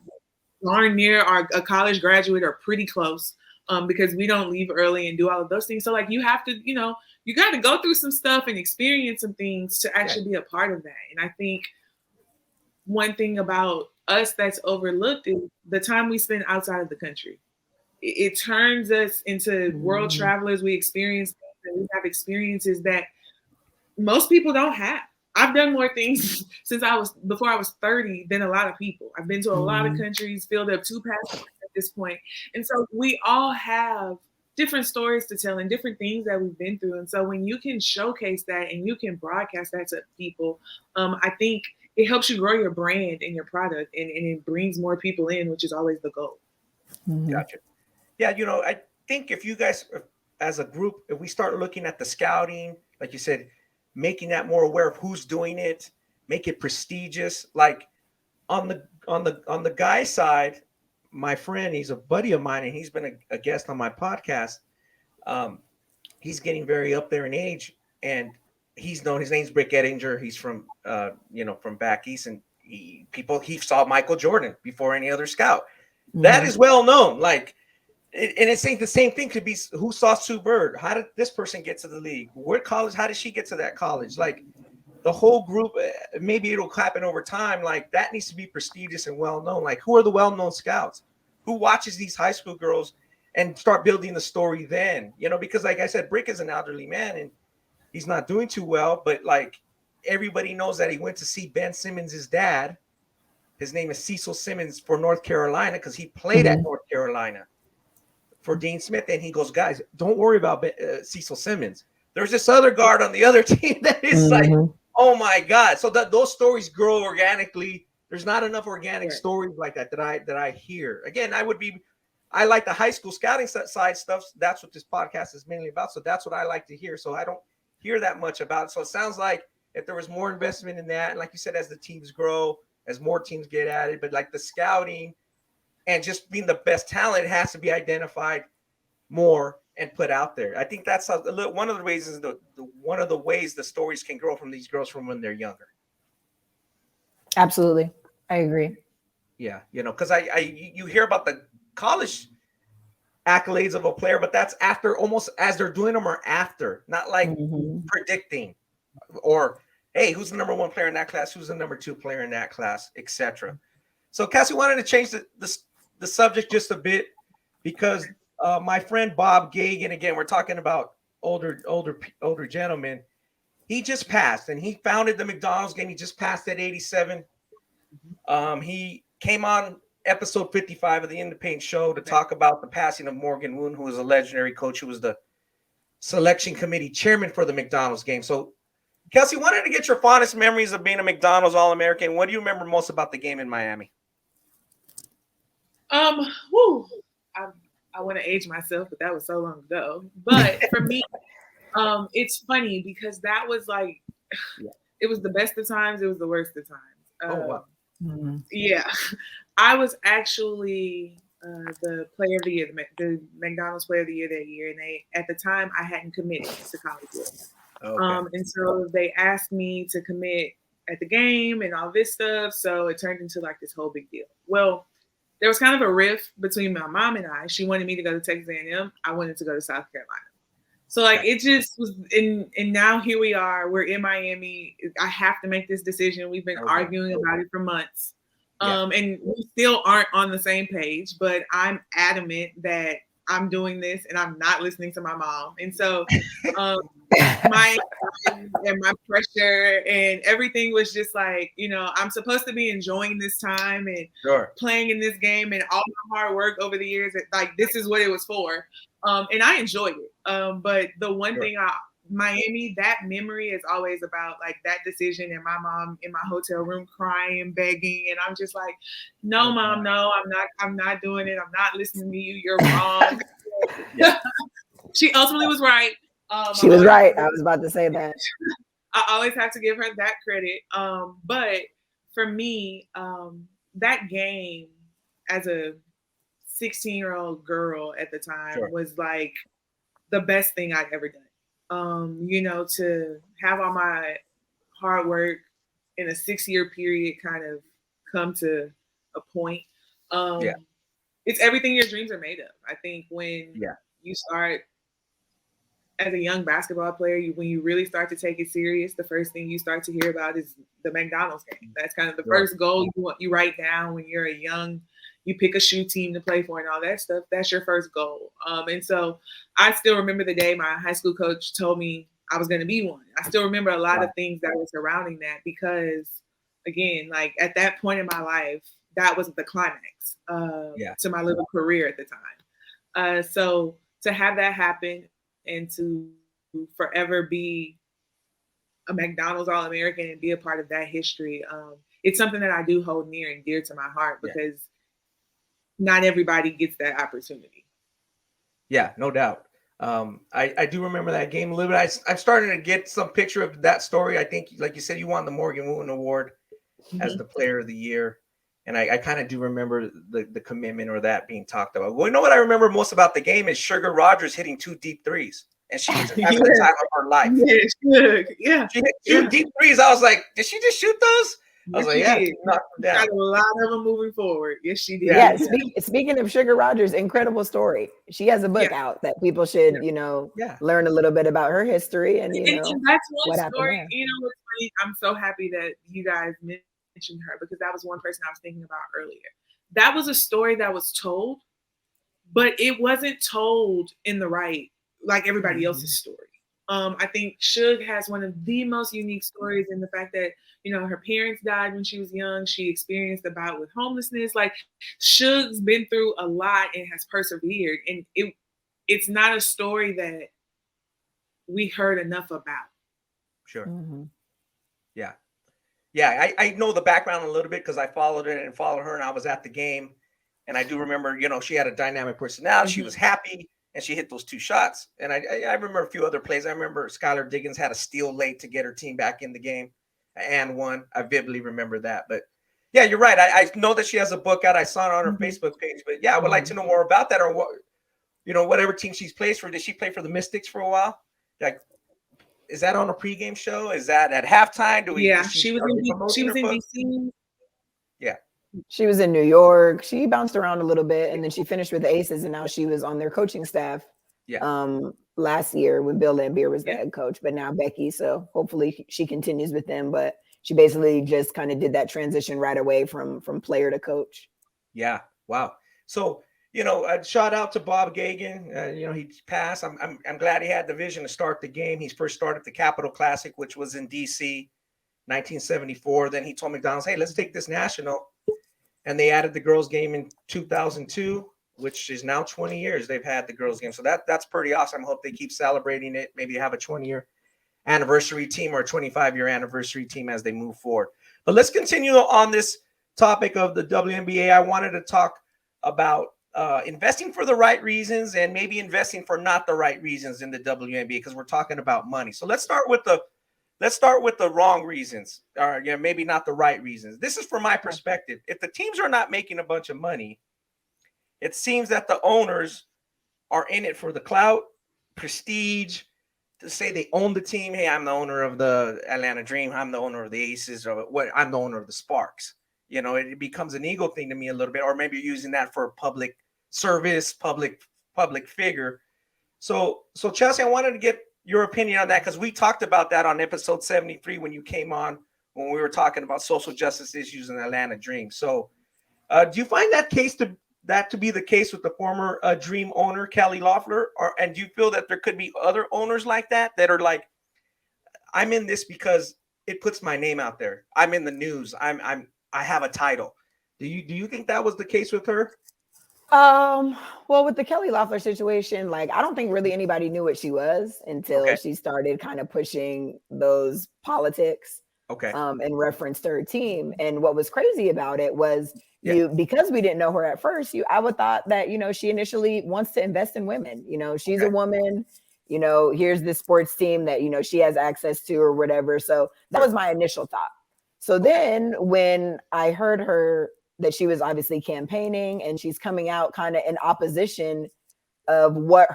Speaker 3: darn near a college graduate or pretty close, because we don't leave early and do all of those things. So like you have to, you got to go through some stuff and experience some things to actually be a part of that. And I think one thing about us that's overlooked is the time we spend outside of the country. It turns us into world travelers. We experience things and we have experiences that most people don't have. I've done more things before I was 30 than a lot of people. I've been to a lot of countries, filled up 2 passports at this point. And so we all have different stories to tell and different things that we've been through. And so when you can showcase that and you can broadcast that to people, I think it helps you grow your brand and your product, and it brings more people in, which is always the goal.
Speaker 1: Gotcha. Yeah, I think if you guys, as a group, if we start looking at the scouting, like you said, making that more aware of who's doing it, make it prestigious. Like on the guy side, my friend, he's a buddy of mine, and he's been a guest on my podcast. He's getting very up there in age, and he's known. His name's Brick Ettinger. He's from from back east, and he saw Michael Jordan before any other scout. That is well known. Like. And it's the same thing could be who saw Sue Bird. How did this person get to the league? What college? How did she get to that college? Like the whole group, maybe it'll happen over time. Like that needs to be prestigious and well known. Like who are the well known scouts? Who watches these high school girls and start building the story then? Because like I said, Brick is an elderly man and he's not doing too well. But like everybody knows that he went to see Ben Simmons' dad. His name is Cecil Simmons for North Carolina because he played at North Carolina for Dean Smith, and he goes, guys, don't worry about Cecil Simmons. There's this other guard on the other team that is like, oh my God. So those stories grow organically. There's not enough organic stories like that I hear. Again, I like the high school scouting side stuff. That's what this podcast is mainly about. So that's what I like to hear. So I don't hear that much about it. So it sounds like if there was more investment in that, and like you said, as the teams grow, as more teams get added, but like the scouting and just being the best talent, it has to be identified more and put out there. I think that's one of the ways is one of the ways the stories can grow from these girls from when they're younger.
Speaker 2: Absolutely, I agree.
Speaker 1: Yeah, because you hear about the college accolades of a player, but that's after, almost as they're doing them or after, not like predicting or hey, who's the number 1 player in that class? Who's the number 2 player in that class, etc. So, Kelsey, wanted to change the subject just a bit because my friend Bob Gagan, again, we're talking about older gentlemen. He just passed, and he founded the McDonald's game. He just passed at 87. He came on episode 55 of the In the Paint show to talk about the passing of Morgan Woon, who was a legendary coach, who was the selection committee chairman for the McDonald's game. So, Kelsey, wanted to get your fondest memories of being a McDonald's All-American. What do you remember most about the game in Miami?
Speaker 3: I want to age myself, but that was so long ago. But for me, it's funny because that was like, it was the best of times. It was the worst of times. Yeah, I was actually the player of the year, the McDonald's player of the year that year. And at the time I hadn't committed to college yet. And so they asked me to commit at the game and all this stuff. So it turned into like this whole big deal. Well, there was kind of a rift between my mom and I. She wanted me to go to Texas A&M. I wanted to go to South Carolina. So like it just was and now here we are. We're in Miami. I have to make this decision. We've been arguing about it for months. And we still aren't on the same page, but I'm adamant that I'm doing this and I'm not listening to my mom. And so my and my pressure and everything was just like, you know, I'm supposed to be enjoying this time and playing in this game and all my hard work over the years. Like this is what it was for. And I enjoyed it. But the one thing Miami, that memory is always about like that decision and my mom in my hotel room crying, begging. And I'm just like, no, mom, no, I'm not doing it. I'm not listening to you. You're wrong. She ultimately was right.
Speaker 2: She was right. I was about to say that.
Speaker 3: I always have to give her that credit. But for me, that game as a 16-year-old girl at the time was like the best thing I'd ever done. You know, to have all my hard work in a 6-year period kind of come to a point. It's everything your dreams are made of. I think when you start as a young basketball player, when you really start to take it serious, the first thing you start to hear about is the McDonald's game. That's kind of the first goal you write down when you're you pick a shoe team to play for and all that stuff. That's your first goal. And so I still remember the day my high school coach told me I was going to be one. I still remember a lot of things that were surrounding that because, again, like at that point in my life, that was the climax to my little career at the time. So to have that happen and to forever be a McDonald's All-American and be a part of that history, it's something that I do hold near and dear to my heart because not everybody gets that opportunity.
Speaker 1: Yeah, no doubt. I do remember that game a little bit. I'm starting to get some picture of that story. I think, like you said, you won the Morgan Wooten Award as the Player of the Year. And I kind of do remember the commitment or that being talked about. Well, you know what I remember most about the game is Sugar Rogers hitting 2 deep threes. And she was having the time of her life. She hit 2 deep threes. I was like, did she just shoot those? I was like, knocked them down.
Speaker 3: Got a lot of them moving forward. Yes, she did.
Speaker 2: Yeah. Speaking of Sugar Rogers, incredible story. She has a book out that people should, learn a little bit about her history and
Speaker 3: that's one story. You know what's funny? I'm so happy that you guys mentioned her because that was one person I was thinking about earlier. That was a story that was told, but it wasn't told in the right, like everybody else's story. I think Suge has one of the most unique stories in the fact that, her parents died when she was young. She experienced a bout with homelessness. Like Suge's been through a lot and has persevered. And it's not a story that we heard enough about.
Speaker 1: Sure. Mm-hmm. Yeah. Yeah. I know the background a little bit because I followed her and I was at the game. And I do remember, she had a dynamic personality. She was happy. And she hit those 2 shots. And I remember a few other plays. I remember Skylar Diggins had a steal late to get her team back in the game and won. I vividly remember that. But yeah, you're right. I know that she has a book out. I saw it on her Facebook page. But yeah, I would like to know more about that or what, whatever team she's plays for. Did she play for the Mystics for a while? Like, is that on a pregame show? Is that at halftime?
Speaker 3: She was in DC.
Speaker 1: Yeah.
Speaker 2: She was in New York. She bounced around a little bit, and then she finished with the Aces, and now she was on their coaching staff last year when Bill Lambier was the head coach, but now Becky. So hopefully she continues with them. But she basically just kind of did that transition right away from player to coach.
Speaker 1: Yeah. Wow. So, a shout out to Bob Gagan. He passed. I'm glad he had the vision to start the game. He first started the Capital Classic, which was in DC, 1974. Then he told McDonald's, hey, let's take this national. And they added the girls game in 2002, which is now 20 years they've had the girls game. So that's pretty awesome. I hope they keep celebrating it. Maybe have a 20-year anniversary team or a 25-year anniversary team as they move forward. But let's continue on this topic of the WNBA. I wanted to talk about investing for the right reasons and maybe investing for not the right reasons in the WNBA because we're talking about money. So let's start with the wrong reasons, or maybe not the right reasons. This is from my perspective. If the teams are not making a bunch of money, it seems that the owners are in it for the clout, prestige, to say they own the team. Hey, I'm the owner of the Atlanta Dream. I'm the owner of the Aces, or what? I'm the owner of the Sparks. You know, it becomes an ego thing to me a little bit, or maybe you're using that for public service, public figure. So Chelsea, I wanted to get your opinion on that because we talked about that on episode 73 when you came on, when we were talking about social justice issues in Atlanta Dream. So do you find that to be the case with the former Dream owner, Kelly Loeffler? And do you feel that there could be other owners like that are like, I'm in this because it puts my name out there. I'm in the news. I have a title. Do you think that was the case with her?
Speaker 2: Well, with the Kelly Loeffler situation, like, I don't think really anybody knew what she was until she started kind of pushing those politics. In reference to her team. And what was crazy about it was because we didn't know her at first, I would thought that, she initially wants to invest in women. She's a woman, here's this sports team that, she has access to or whatever. So that was my initial thought. So then when I heard her that she was obviously campaigning and she's coming out kind of in opposition of what's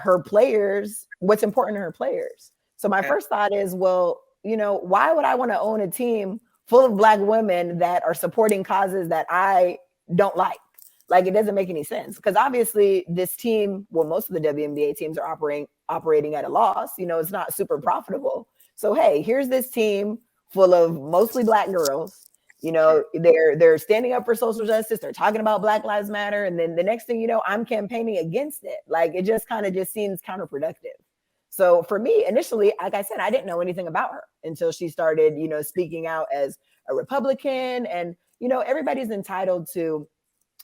Speaker 2: important to her players. So my first thought is, well, why would I want to own a team full of Black women that are supporting causes that I don't like? Like, it doesn't make any sense, because obviously this team, well, most of the WNBA teams are operating at a loss. It's not super profitable. So, hey, here's this team full of mostly Black girls. They're standing up for social justice. They're talking about Black Lives Matter. And then the next thing you know, I'm campaigning against it. Like, it just kind of just seems counterproductive. So for me, initially, like I said, I didn't know anything about her until she started, speaking out as a Republican. And, everybody's entitled to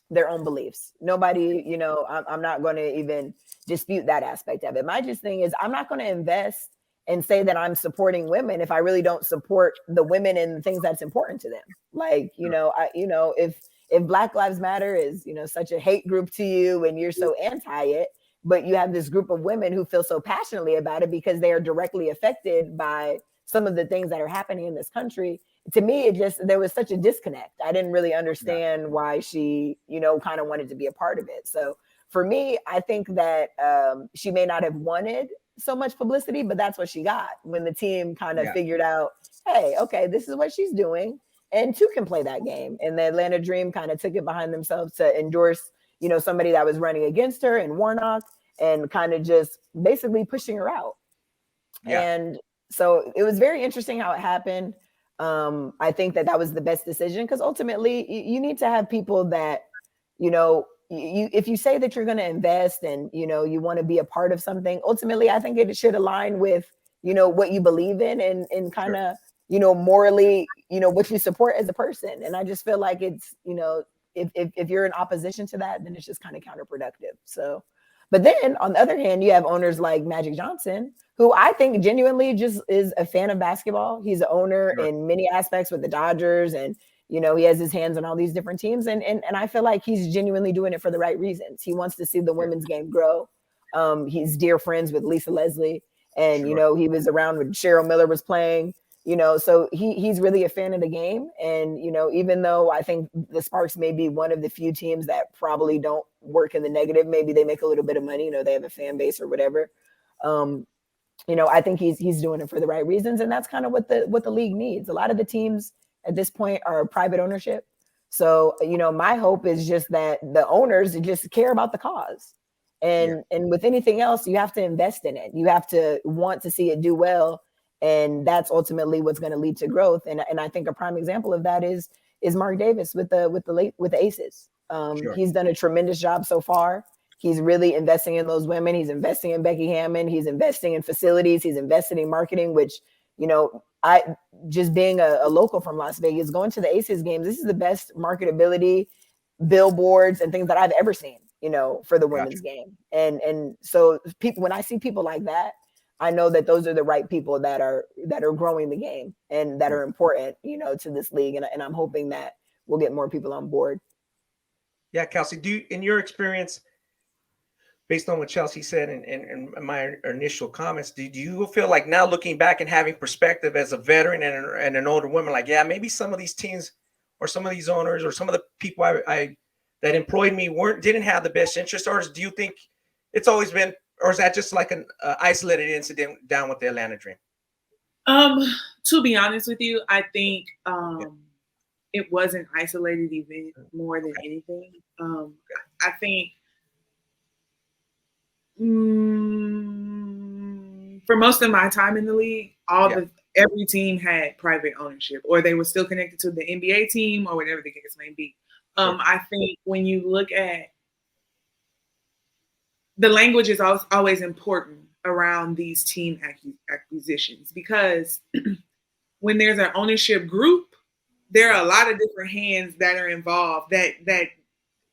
Speaker 2: their own beliefs. Nobody, I'm not going to even dispute that aspect of it. My just thing is, I'm not going to invest and say that I'm supporting women if I really don't support the women and things that's important to them. Like, if Black Lives Matter is, such a hate group to you and you're so anti it, but you have this group of women who feel so passionately about it because they are directly affected by some of the things that are happening in this country. To me, there was such a disconnect. I didn't really understand why she, kind of wanted to be a part of it. So for me, I think that she may not have wanted so much publicity, but that's what she got when the team kind of figured out, hey, okay, this is what she's doing. And two can play that game. And the Atlanta Dream kind of took it behind themselves to endorse somebody that was running against her and Warnock, and kind of just basically pushing her out. Yeah. And so it was very interesting how it happened. I think that was the best decision, because ultimately you need to have people that, if you say that you're going to invest and, you want to be a part of something, ultimately, I think it should align with, what you believe in and kind of, morally, what you support as a person. And I just feel like it's, if you're in opposition to that, then it's just kind of counterproductive. So, but then on the other hand, you have owners like Magic Johnson, who I think genuinely just is a fan of basketball. He's an owner in many aspects with the Dodgers, and, he has his hands on all these different teams. And I feel like he's genuinely doing it for the right reasons. He wants to see the women's game grow. He's dear friends with Lisa Leslie, and, he was around when Cheryl Miller was playing. So he's really a fan of the game. And, even though I think the Sparks may be one of the few teams that probably don't work in the negative, maybe they make a little bit of money, they have a fan base or whatever. I think he's doing it for the right reasons. And that's kind of what the league needs. A lot of the teams at this point are private ownership. So, my hope is just that the owners just care about the cause. And with anything else, you have to invest in it. You have to want to see it do well. And that's ultimately what's going to lead to growth. And I think a prime example of that is Mark Davis with the Aces. He's done a tremendous job so far. He's really investing in those women. He's investing in Becky Hammond. He's investing in facilities. He's investing in marketing, which, I just being a local from Las Vegas, going to the Aces games, this is the best marketability, billboards and things that I've ever seen, for the women's game. And so when I see people like that, I know that those are the right people that are growing the game and that are important, to this league. And I'm hoping that we'll get more people on board.
Speaker 1: Yeah, Kelsey, in your experience, based on what Chelsea said and my initial comments, do you feel like now looking back and having perspective as a veteran and an older woman, like, maybe some of these teams or some of these owners or some of the people I that employed me didn't have the best interest? Or do you think it's always been or is that just like an isolated incident down with the Atlanta Dream?
Speaker 3: To be honest with you, I think it was an isolated event more than anything. I think for most of my time in the league, every team had private ownership, or they were still connected to the NBA team, or whatever the case may be. I think when you look at the language is always important around these team acquisitions, because when there's an ownership group, there are a lot of different hands that are involved, that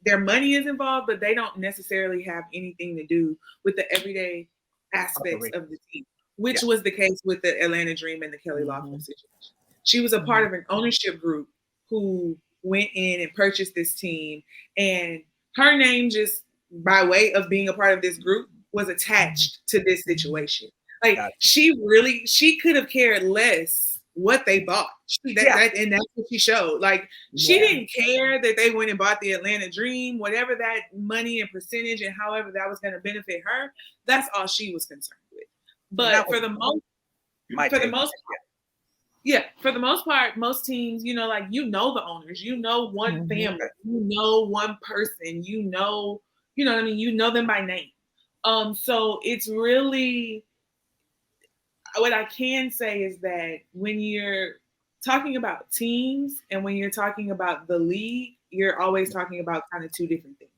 Speaker 3: their money is involved, but they don't necessarily have anything to do with the everyday aspects of the team, which was the case with the Atlanta Dream and the Kelly Loeffler situation. She was a part of an ownership group who went in and purchased this team, and her name, just by way of being a part of this group, was attached to this situation. Like, she could have cared less what they bought. And that's what she showed. Like, she didn't care that they went and bought the Atlanta Dream, whatever that money and percentage and however that was going to benefit her. That's all she was concerned with. But for the most part, most teams, the owners, one family, one person, what I mean? You know them by name. So it's really, what I can say is that when you're talking about teams and when you're talking about the league, you're always talking about kind of two different things.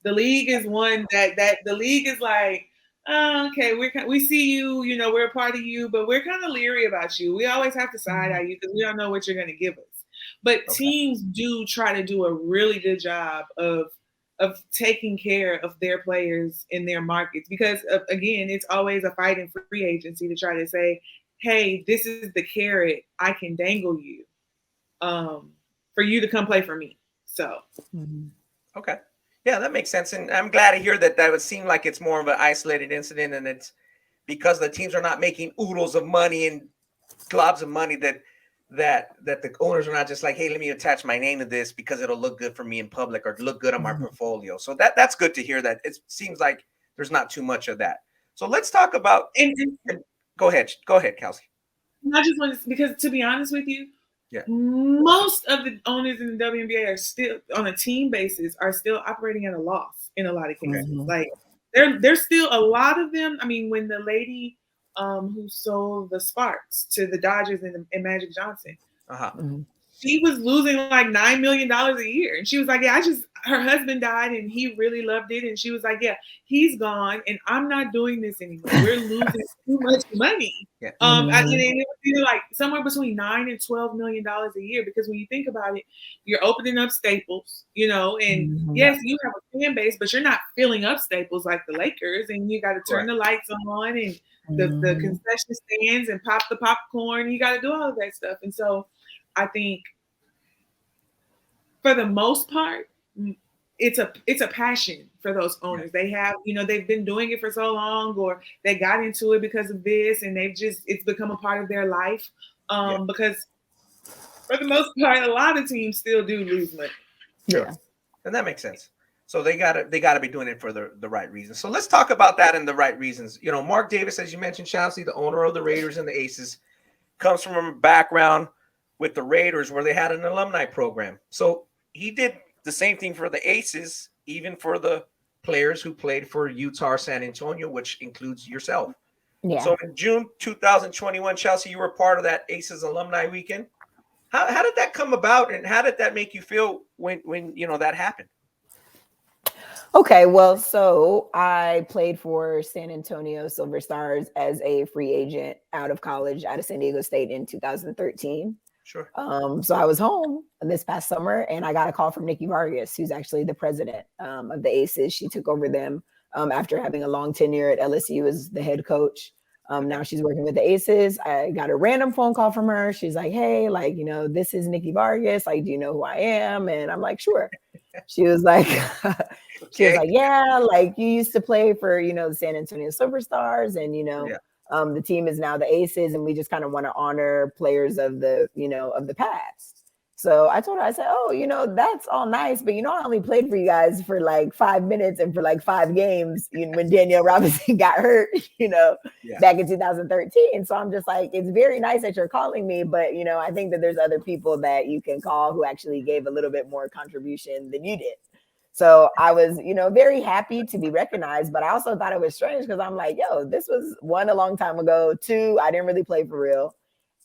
Speaker 3: The league is one that the league is like, okay, we see you, we're a part of you, but we're kind of leery about you. We always have to side eye you because we don't know what you're going to give us. But teams do try to do a really good job of taking care of their players in their markets, because again, it's always a fight in free agency to try to say, hey, this is the carrot I can dangle you for you to come play for me. So
Speaker 1: okay, yeah, that makes sense, and I'm glad to hear that would seem like it's more of an isolated incident, and it's because the teams are not making oodles of money and globs of money that the owners are not just like, hey, let me attach my name to this because it'll look good for me in public or look good on my portfolio. So that's good to hear that. It seems like there's not too much of that. So let's talk about. Go ahead, Kelsey.
Speaker 3: I just want to, because to be honest with you, most of the owners in the WNBA are still, on a team basis, are still operating at a loss in a lot of cases. Like, there's still a lot of them. I mean, when the lady who sold the Sparks to the Dodgers and Magic Johnson, she was losing like $9 million a year. And she was like, her husband died and he really loved it. And she was like, he's gone and I'm not doing this anymore. We're losing too much money. And it was either like somewhere between $9 and $12 million a year, because when you think about it, you're opening up Staples, and yes, you have a fan base, but you're not filling up Staples like the Lakers, and you got to turn the lights on and the concession stands and pop the popcorn. You got to do all of that stuff. And so I think for the most part, it's a passion for those owners. They have, they've been doing it for so long, or they got into it because of this, and it's become a part of their life. Because for the most part, a lot of teams still do lose money.
Speaker 1: Yeah, and that makes sense. So they gotta be doing it for the right reasons. So let's talk about that and the right reasons. Mark Davis, as you mentioned, Chelsea, the owner of the Raiders and the Aces, comes from a background with the Raiders where they had an alumni program. So he did the same thing for the Aces, even for the players who played for Utah or San Antonio, which includes yourself. Yeah. So in June 2021, Chelsea, you were part of that Aces alumni weekend. How did that come about, and how did that make you feel when that happened?
Speaker 2: Okay, well, so I played for San Antonio Silver Stars as a free agent out of college, out of San Diego State in 2013.
Speaker 1: Sure.
Speaker 2: So I was home this past summer, and I got a call from Nikki Vargas, who's actually the president of the Aces. She took over them after having a long tenure at LSU as the head coach. Now she's working with the Aces. I got a random phone call from her. She's like, hey, this is Nikki Vargas. Like, do you know who I am? And I'm like, sure. She was like, yeah, like you used to play for, the San Antonio Silver Stars, and, the team is now the Aces, and we just kind of want to honor players of the, of the past. So I told her, I said, oh, that's all nice, but I only played for you guys for like 5 minutes and for like 5 games when Danielle Robinson got hurt, back in 2013. So I'm just like, it's very nice that you're calling me, but I think that there's other people that you can call who actually gave a little bit more contribution than you did. So I was, very happy to be recognized, but I also thought it was strange because I'm like, yo, this was 1, a long time ago. 2, I didn't really play for real.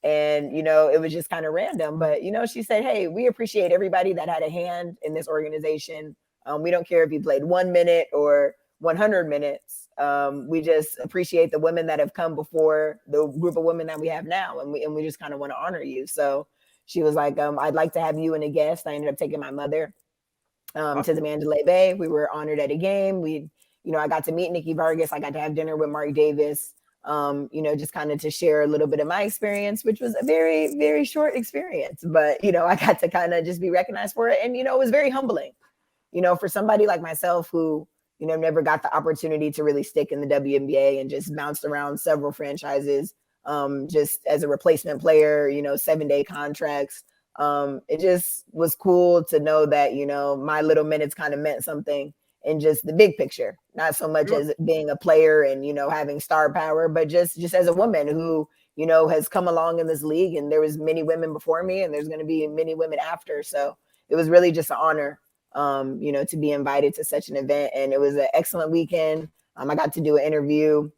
Speaker 2: And, it was just kind of random. But, she said, hey, we appreciate everybody that had a hand in this organization. We don't care if you played 1 minute or 100 minutes. We just appreciate the women that have come before the group of women that we have now. And we just kind of want to honor you. So she was like, I'd like to have you and a guest. I ended up taking my mother to the Mandalay Bay. We were honored at a game. I got to meet Nikki Vargas. I got to have dinner with Mark Davis. Just kind of to share a little bit of my experience, which was a very, very short experience. But, I got to kind of just be recognized for it. And, it was very humbling, for somebody like myself who, never got the opportunity to really stick in the WNBA and just bounced around several franchises, just as a replacement player, 7-day contracts. It just was cool to know that, my little minutes kind of meant something in just the big picture, not so much as being a player and, having star power, but just as a woman who, has come along in this league, and there was many women before me and there's going to be many women after. So it was really just an honor, to be invited to such an event. And it was an excellent weekend. I got to do an interview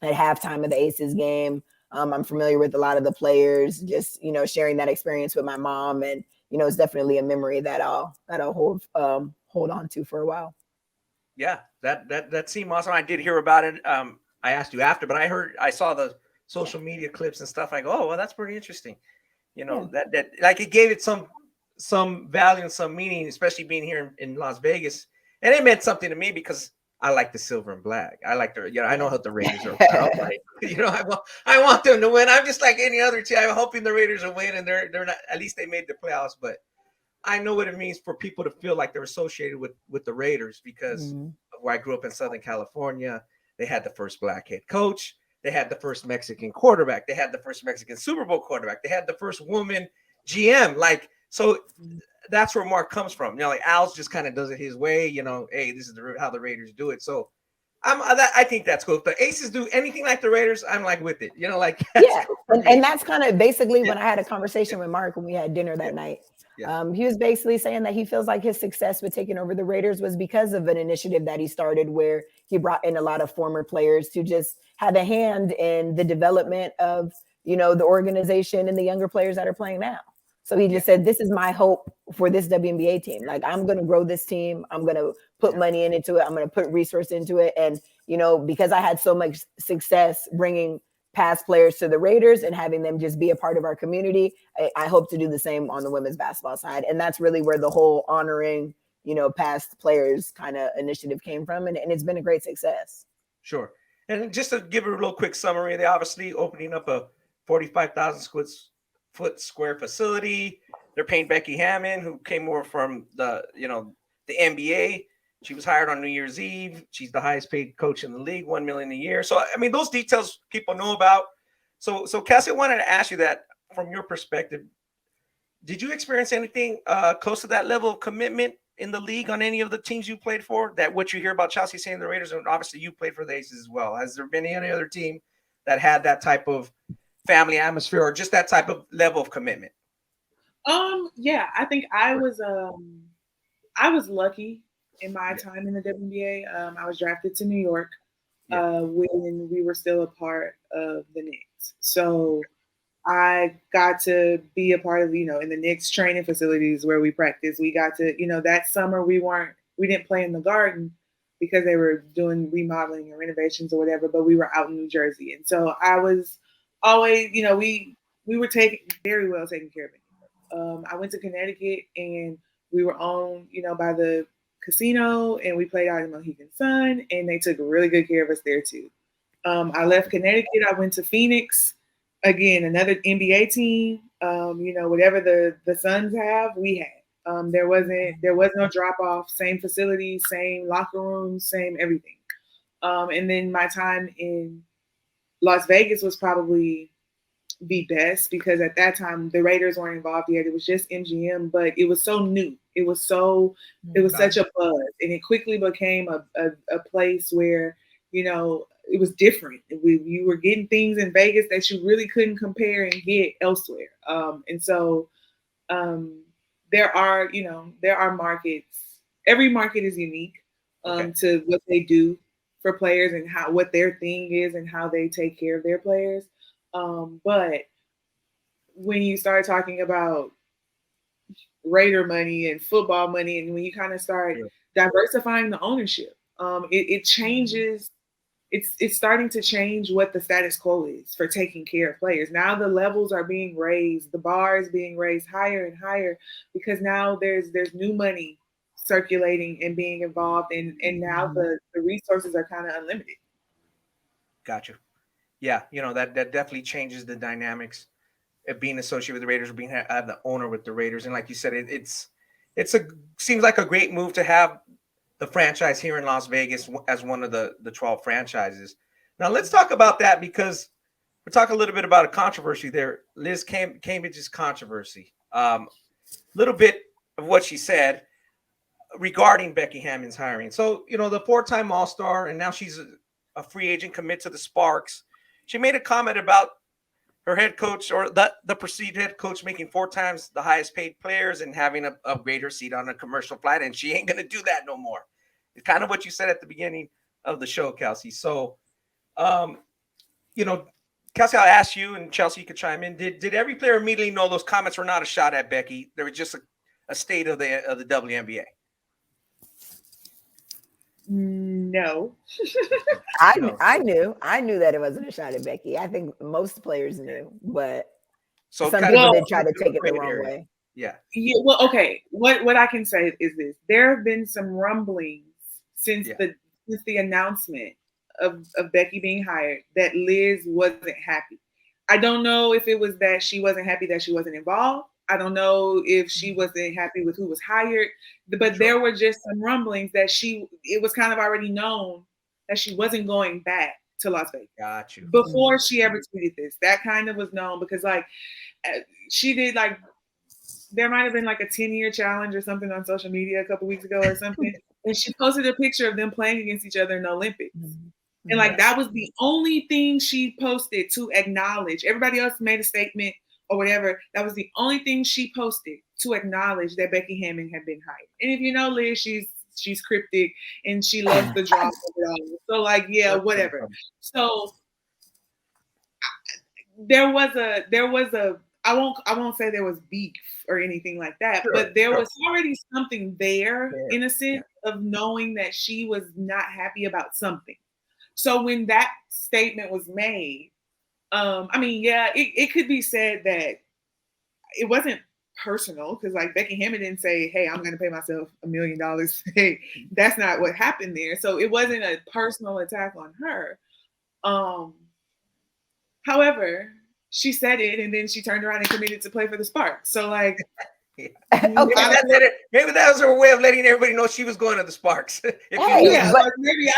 Speaker 2: at halftime of the Aces game. I'm familiar with a lot of the players, just, sharing that experience with my mom. And, it's definitely a memory that I'll hold on to for a while.
Speaker 1: Yeah, that seemed awesome. I did hear about it. I asked you after, but I saw the social media clips and stuff. I go, oh, well, that's pretty interesting. That like it gave it some value and some meaning, especially being here in Las Vegas. And it meant something to me because I like the silver and black. I like I know how the Raiders are about, right? I want them to win. I'm just like any other team. I'm hoping the Raiders will win, and they're not. At least they made the playoffs, but I know what it means for people to feel like they're associated with the Raiders because of where I grew up in Southern California. They had the first black head coach. They had the first Mexican quarterback. They had the first Mexican Super Bowl quarterback. They had the first woman GM. So that's where Mark comes from. Like Al's just kind of does it his way. Hey, this is how the Raiders do it. So I think that's cool. If the Aces do anything like the Raiders, I'm like with it.
Speaker 2: Yeah, and that's kind of basically when I had a conversation with Mark when we had dinner that night. Yeah. He was basically saying that he feels like his success with taking over the Raiders was because of an initiative that he started where he brought in a lot of former players to just have a hand in the development of, the organization and the younger players that are playing now. So he just said, this is my hope for this WNBA team. Like, I'm going to grow this team. I'm going to put money into it. I'm going to put resource into it. And, because I had so much success bringing past players to the Raiders and having them just be a part of our community, I hope to do the same on the women's basketball side. And that's really where the whole honoring, past players kind of initiative came from. And it's been a great success.
Speaker 1: Sure. And just to give a real quick summary, they obviously opening up a 45,000 square facility. They're paying Becky Hammond, who came over from the NBA. She was hired on New Year's Eve. She's the highest paid coach in the league, $1 million a year. So, I mean, those details people know about. So Kelsey, I wanted to ask you that from your perspective. Did you experience anything close to that level of commitment in the league on any of the teams you played for? That what you hear about Chelsea saying the Raiders, and obviously you played for the Aces as well. Has there been any other team that had that type of family atmosphere or just that type of level of commitment?
Speaker 3: Yeah, I think I was lucky in my time in the WNBA. I was drafted to New York when we were still a part of the Knicks. So I got to be a part of, in the Knicks training facilities where we practice. We got to, that summer we didn't play in the Garden because they were doing remodeling or renovations or whatever, but we were out in New Jersey. And so I was always, we were very well taken care of. I went to Connecticut and we were owned, by the casino, and we played out in Mohegan Sun, and they took really good care of us there too. I left Connecticut. I went to Phoenix, again, another NBA team. Whatever the Suns have, we had. There was no drop off. Same facilities, same locker rooms, same everything. And then my time in Las Vegas was probably be best because at that time the Raiders weren't involved yet. It was just MGM, but it was so new. It was such a buzz, and it quickly became a place where, you know, it was different. You were getting things in Vegas that you really couldn't compare and get elsewhere. And so there are markets. Every market is unique to what they do for players and what their thing is and how they take care of their players. But when you start talking about Raider money and football money, and when you kind of start diversifying the ownership, it changes. It's starting to change what the status quo is for taking care of players. Now the levels are being raised, the bar is being raised higher and higher because now there's new money circulating and being involved, and now the resources are kind of unlimited.
Speaker 1: Gotcha. Yeah, you know, that definitely changes the dynamics of being associated with the Raiders or being the owner with the Raiders. And like you said, seems like a great move to have the franchise here in Las Vegas as one of the 12 franchises. Now let's talk about that because we're talking a little bit about a controversy there. Liz Cambage's controversy. Little bit of what she said regarding Becky Hammon's hiring. So, you know, the 4-time All-Star, and now she's a free agent commit to the Sparks. She made a comment about her head coach or the perceived head coach making 4 times the highest paid players and having a greater seat on a commercial flight. And she ain't going to do that no more. It's kind of what you said at the beginning of the show, Kelsey. So, you know, Kelsey, I'll ask you, and Chelsea, you could chime in. Did every player immediately know those comments were not a shot at Becky? They were just a state of the WNBA.
Speaker 3: No.
Speaker 2: I knew that it wasn't a shot at Becky. I think most players knew, but some people did try to take it the wrong way.
Speaker 1: Yeah.
Speaker 3: Well, okay. What I can say is this: there have been some rumblings since the announcement of Becky being hired that Liz wasn't happy. I don't know if it was that she wasn't happy that she wasn't involved. I don't know if she wasn't happy with who was hired, but there were just some rumblings that it was kind of already known that she wasn't going back to Las Vegas.
Speaker 1: Got you.
Speaker 3: Before she ever tweeted this. That kind of was known because like she did like, there might have been like a 10-year challenge or something on social media a couple weeks ago or something. And she posted a picture of them playing against each other in the Olympics. And like, that was the only thing she posted to acknowledge. Everybody else made a statement or whatever. That was the only thing she posted to acknowledge that Becky Hammon had been hired. And if you know Liz, she's cryptic and she loves the drama of it all. So like, yeah, whatever. So there was a I won't say there was beef or anything like that, but there was already something there in a sense of knowing that she was not happy about something. So when that statement was made, I mean, it could be said that it wasn't personal because like Becky Hammon didn't say, hey, I'm going to pay myself $1 million. Hey, that's not what happened there. So it wasn't a personal attack on her. However, she said it and then she turned around and committed to play for the Sparks. So like,
Speaker 1: maybe that was her way of letting everybody know she was going to the Sparks.
Speaker 3: Maybe I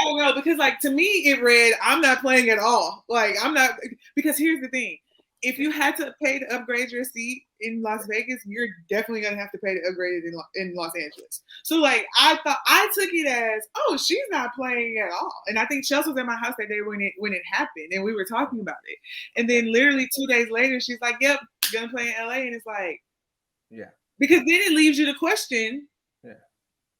Speaker 3: don't know, because like to me it read, I'm not playing at all. Like I'm not, because here's the thing: if you had to pay to upgrade your seat in Las Vegas, you're definitely gonna have to pay to upgrade it in Los Angeles. So like I took it as, oh, she's not playing at all. And I think Chelsea was at my house that day when it happened, and we were talking about it. And then literally 2 days later, she's like, "Yep, gonna play in LA," and it's like, yeah. Because then it leaves you to question,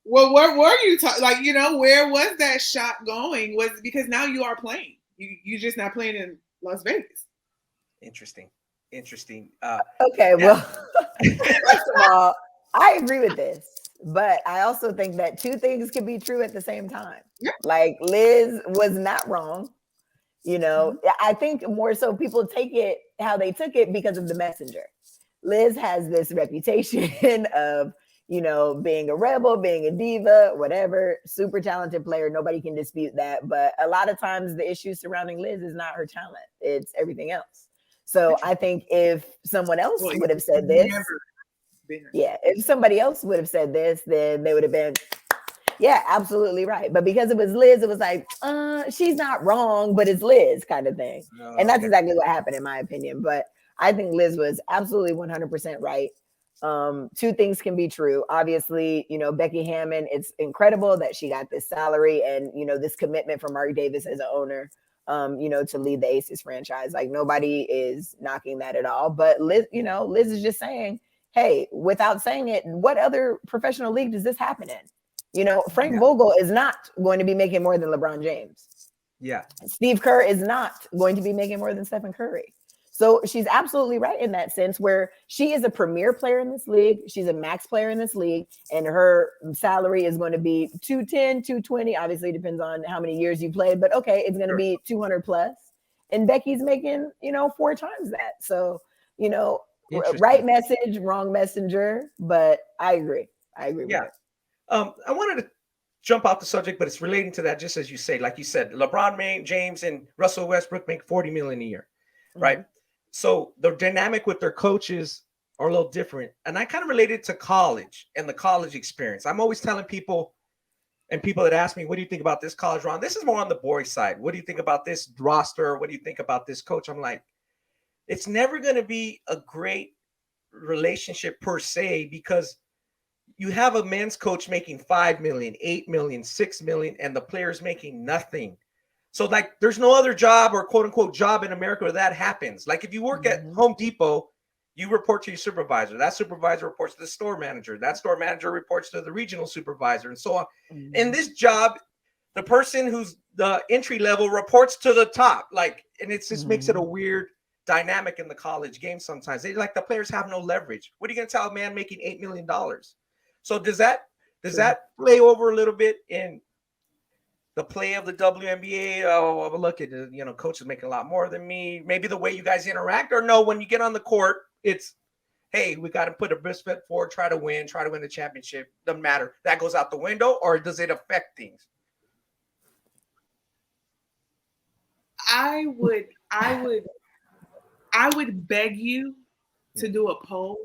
Speaker 3: well, where were you? Like, you know, where was that shot going? Was because now you are playing. You're just not playing in Las Vegas.
Speaker 1: Interesting.
Speaker 2: Okay, well, first of all, I agree with this, but I also think that 2 things can be true at the same time. Yeah. Like Liz was not wrong. You know, I think more so people take it how they took it because of the messenger. Liz has this reputation of, you know, being a rebel, being a diva, whatever, super talented player. Nobody can dispute that. But a lot of times the issue surrounding Liz is not her talent. It's everything else. So I think if someone else would have said this, if somebody else would have said this, then they would have been, yeah, absolutely right. But because it was Liz, it was like, she's not wrong, but it's Liz kind of thing. And that's exactly what happened in my opinion. But I think Liz was absolutely 100% right. Two things can be true. Obviously, Becky Hammon, it's incredible that she got this salary and, this commitment from Mark Davis as an owner, to lead the Aces franchise. Like, nobody is knocking that at all. But Liz, Liz is just saying, hey, without saying it, what other professional league does this happen in? Frank Vogel is not going to be making more than LeBron James.
Speaker 1: Yeah.
Speaker 2: Steve Kerr is not going to be making more than Stephen Curry. So she's absolutely right in that sense, where she is a premier player in this league. She's a max player in this league, and her salary is going to be 210, 220. Obviously, depends on how many years you played, but okay, it's going to be 200 plus. And Becky's making, 4 times that. So, right message, wrong messenger, but I agree. With it.
Speaker 1: I wanted to jump off the subject, but it's relating to that, just as you say. Like you said, LeBron James and Russell Westbrook make $40 million a year, right? Mm-hmm. So the dynamic with their coaches are a little different. And I kind of related to college and the college experience. I'm always telling people, and people that ask me, what do you think about this college, Ron? This is more on the boys' side. What do you think about this roster? What do you think about this coach? I'm like, it's never going to be a great relationship per se, because you have a men's coach making $5 million, $8 million, $6 million, and the players making nothing. So, like, there's no other job or quote unquote job in America where that happens. Like, if you work at Home Depot, you report to your supervisor. That supervisor reports to the store manager. That store manager reports to the regional supervisor, and so on. In this job, the person who's the entry level reports to the top. Like, and it just makes it a weird dynamic in the college game sometimes. The players have no leverage. What are you going to tell a man making $8 million? So does that play over a little bit in the play of the WNBA? Oh, look at the, coach is making a lot more than me. Maybe the way you guys interact, or no, when you get on the court, it's, hey, we got to put a best foot forward, try to win the championship. Doesn't matter. That goes out the window, or does it affect things?
Speaker 3: I would beg you to do a poll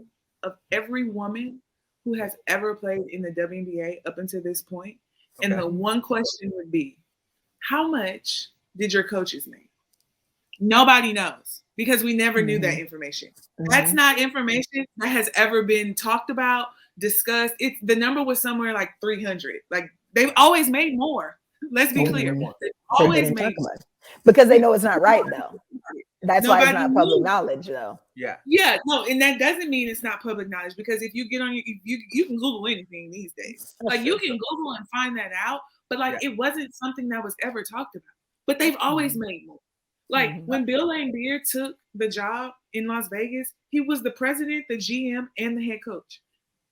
Speaker 3: of every woman who has ever played in the WNBA up until this point. Okay. And the one question would be, how much did your coaches make? Nobody knows, because we never knew that information. That's not information that has ever been talked about, discussed. The number was somewhere like 300. Like, they've always made more. Let's be clear. They've always made more.
Speaker 2: Because they know it's not right, though. That's why it's not public knowledge, though.
Speaker 3: Yeah. No, and that doesn't mean it's not public knowledge, because if you get on you can Google anything these days. Like, you can Google and find that out, but it wasn't something that was ever talked about. But they've always made more. Like, when Bill Laimbeer took the job in Las Vegas, he was the president, the GM, and the head coach.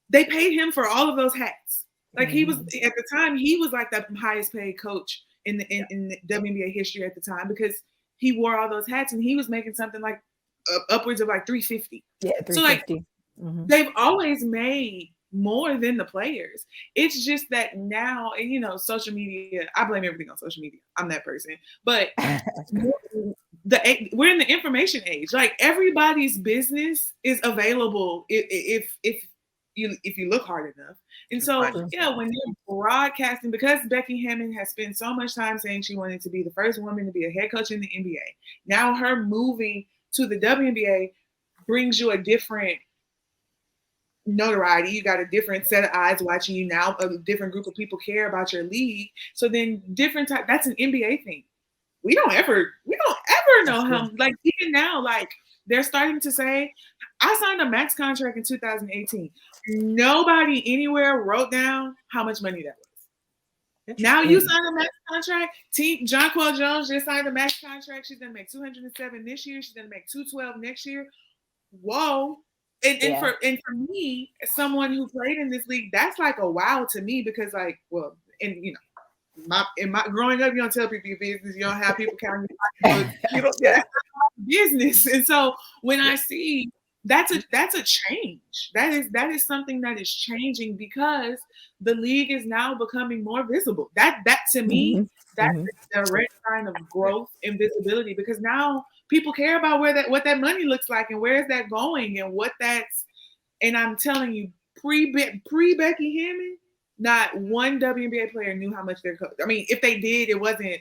Speaker 3: They paid him for all of those hats. Like, he was, at the time, he was like the highest paid coach in the WNBA history at the time, because he wore all those hats, and he was making something like upwards of like $350.
Speaker 2: Yeah, $350. So, like,
Speaker 3: they've always made more than the players. It's just that now, and social media, I blame everything on social media. I'm that person. But we're in the information age. Like, everybody's business is available if you look hard enough. And so, when they're broadcasting, because Becky Hammon has spent so much time saying she wanted to be the first woman to be a head coach in the NBA, now her moving to the WNBA brings you a different notoriety. You got a different set of eyes watching you now. A different group of people care about your league. So then different type. That's an NBA thing. We don't ever know how. Like, even now, like, they're starting to say, I signed a max contract in 2018. Nobody anywhere wrote down how much money that was. Now you sign a max contract. Jonquel Jones just signed a max contract. She's gonna make $207 this year. She's gonna make $212 next year. Whoa! And for me, someone who played in this league, that's like a wow to me, because like, well, and in my growing up, you don't tell people your business. You don't have people counting your business. And so when I see that's a change. That is something that is changing, because the league is now becoming more visible. That to me, that's a direct sign of growth and visibility, because now people care about what that money looks like, and where is that going, and what that's. And I'm telling you, pre Becky Hammon, not one WNBA player knew how much their coach. I mean, if they did, it wasn't an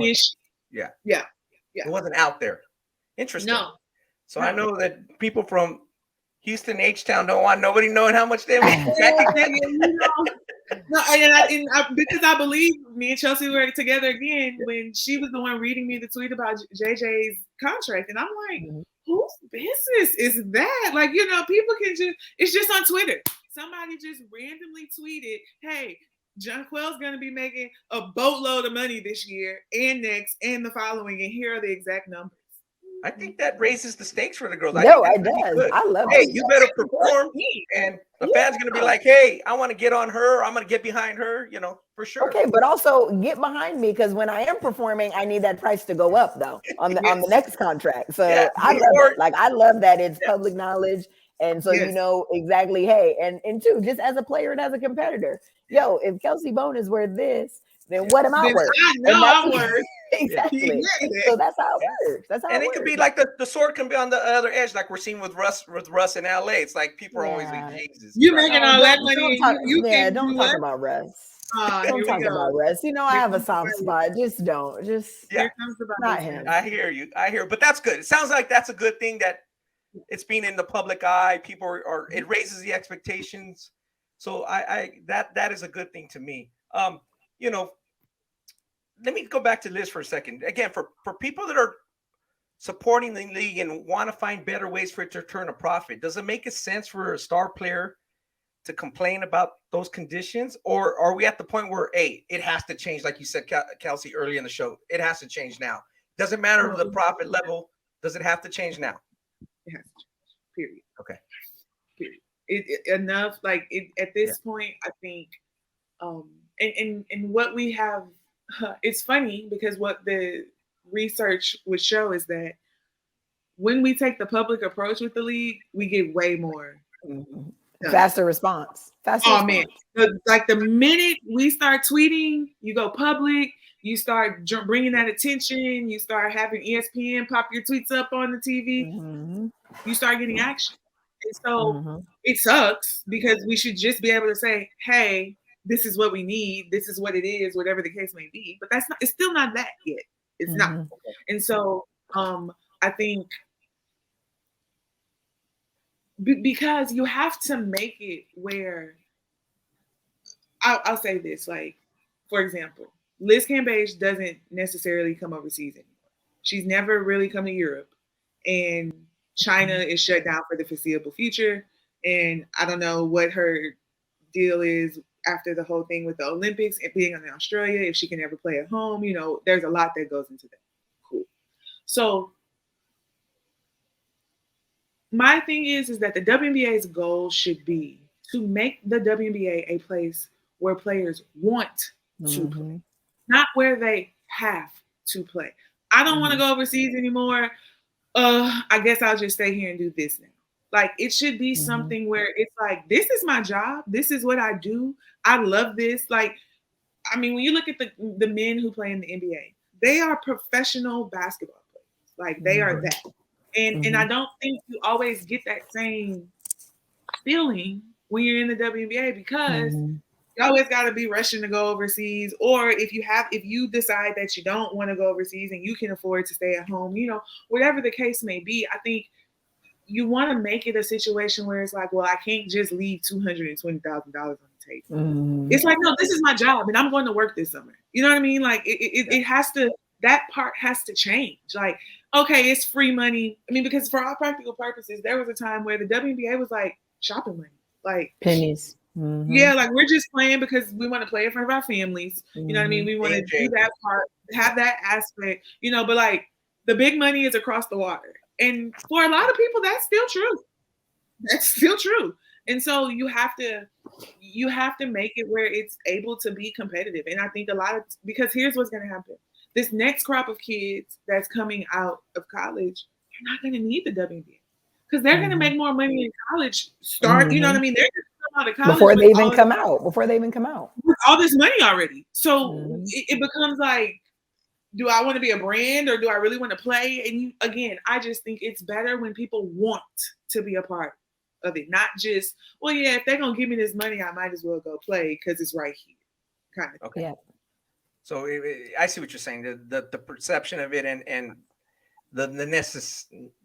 Speaker 3: issue.
Speaker 1: Yeah. It wasn't out there. Interesting. No. So I know that people from Houston, H-Town don't want nobody knowing how much they make.
Speaker 3: No, because I believe me and Chelsea were together again when she was the one reading me the tweet about JJ's contract, and I'm like, whose business is that? Like, people can it's just on Twitter. Somebody just randomly tweeted, hey, Jonquel's going to be making a boatload of money this year and next and the following, and here are the exact numbers.
Speaker 1: I think that raises the stakes for the girls.
Speaker 2: No, it does. I love it.
Speaker 1: Hey, you better perform. And the fans going to be like, hey, I want to get on her. I'm going to get behind her, for sure.
Speaker 2: Okay, but also get behind me, because when I am performing, I need that price to go up, though, on the next contract. So I love it. Like, I love that it's public knowledge. And so you know exactly, hey, and two, just as a player and as a competitor, if Kelsey Bone is worth this, then what am I worth?
Speaker 3: I know I'm worth.
Speaker 2: Exactly. So that's how it works. That's how
Speaker 1: and it could be like the sword can be on the other edge, like we're seeing with Russ in LA. It's like people are always like, Jesus.
Speaker 3: You making all that money.
Speaker 2: Don't talk about Russ. Don't talk about Russ. I have a soft spot. Just don't. Not him.
Speaker 1: I hear you. But that's good. It sounds like that's a good thing that it's being in the public eye. People are it raises the expectations. So that is a good thing to me. Let me go back to Liz for a second. Again, for people that are supporting the league and want to find better ways for it to turn a profit, does it make a sense for a star player to complain about those conditions? Or are we at the point where, hey, it has to change, like you said, Kelsey, early in the show? It has to change now. Doesn't matter the profit level. Does it have to change now?
Speaker 3: It has to change, period.
Speaker 1: Okay.
Speaker 3: Period. Enough, like at this point, I think, and what we have, it's funny because what the research would show is that when we take the public approach with the league, we get way more
Speaker 2: faster response.
Speaker 3: Man, like the minute we start tweeting, you go public, you start bringing that attention, you start having ESPN pop your tweets up on the TV, you start getting action. And so it sucks because we should just be able to say, hey, this is what we need. This is what it is, whatever the case may be. But it's still not that yet. It's not. And so I think because you have to make it where I'll say this, like, for example, Liz Cambage doesn't necessarily come overseas anymore. She's never really come to Europe, and China is shut down for the foreseeable future. And I don't know what her deal is after the whole thing with the Olympics and being in Australia, if she can ever play at home. There's a lot that goes into that. Cool. So my thing is that the WNBA's goal should be to make the WNBA a place where players want to play, not where they have to play. I don't want to go overseas anymore. I guess I'll just stay here and do this now. Like, it should be something where it's like, this is my job. This is what I do. I love this. Like, I mean, when you look at the men who play in the NBA, they are professional basketball players. Like, they are that. And I don't think you always get that same feeling when you're in the WNBA because you always got to be rushing to go overseas. Or if you decide that you don't want to go overseas and you can afford to stay at home, whatever the case may be, I think you want to make it a situation where it's like, well, I can't just leave $220,000 on the table. It's like, no, this is my job and I'm going to work this summer. You know what I mean? Like it has to, that part has to change. Like, okay, it's free money. I mean, because for all practical purposes, there was a time where the WNBA was like shopping money, like
Speaker 2: pennies.
Speaker 3: Yeah, like we're just playing because we want to play in front of our families. You know what I mean? We want to do that part, have that aspect, but like the big money is across the water. And for a lot of people, that's still true. That's still true. And so you have to make it where it's able to be competitive. And I think because here's what's going to happen. This next crop of kids that's coming out of college, they're not going to need the WNBA because they're going to make more money in college. You know what I mean? They're going to come out of college
Speaker 2: before they even come out.
Speaker 3: With all this money already. So it becomes like, do I want to be a brand or do I really want to play? And again, I just think it's better when people want to be a part of it, not just, well, yeah, if they're going to give me this money, I might as well go play because it's right here. Kind of.
Speaker 1: Okay. Yeah. So I see what you're saying. The perception of it and the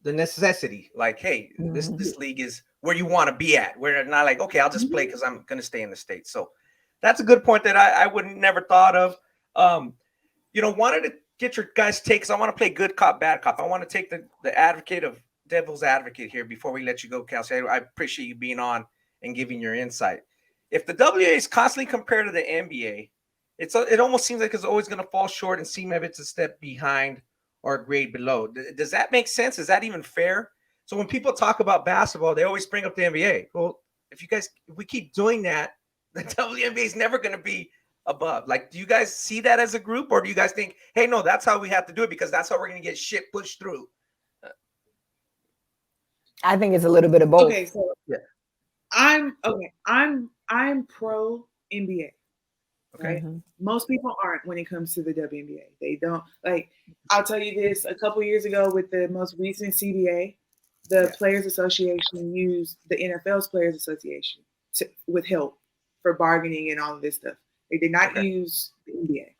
Speaker 1: necessity. Like, hey, this league is where you want to be at. We're not like, okay, I'll just play because I'm going to stay in the States. So that's a good point that I would never thought of. Wanted to get your guys' takes. I want to play good cop, bad cop. I want to take the advocate of devil's advocate here before we let you go, Kelsey. I appreciate you being on and giving your insight. If the WNBA is constantly compared to the NBA, it almost seems like it's always going to fall short and seem like it's a step behind or a grade below. Does that make sense? Is that even fair? So when people talk about basketball, they always bring up the NBA. Well, if we keep doing that, the WNBA is never going to be above. Like, do you guys see that as a group, or do you guys think, hey, no, that's how we have to do it because that's how we're going to get shit pushed through?
Speaker 2: I think it's a little bit of both.
Speaker 3: Okay, so yeah. I'm pro NBA. Okay. Most people aren't when it comes to the WNBA. They don't like. I'll tell you this: a couple years ago, with the most recent CBA, the Players Association used the NFL's Players Association with help for bargaining and all of this stuff. They did not use the NBA.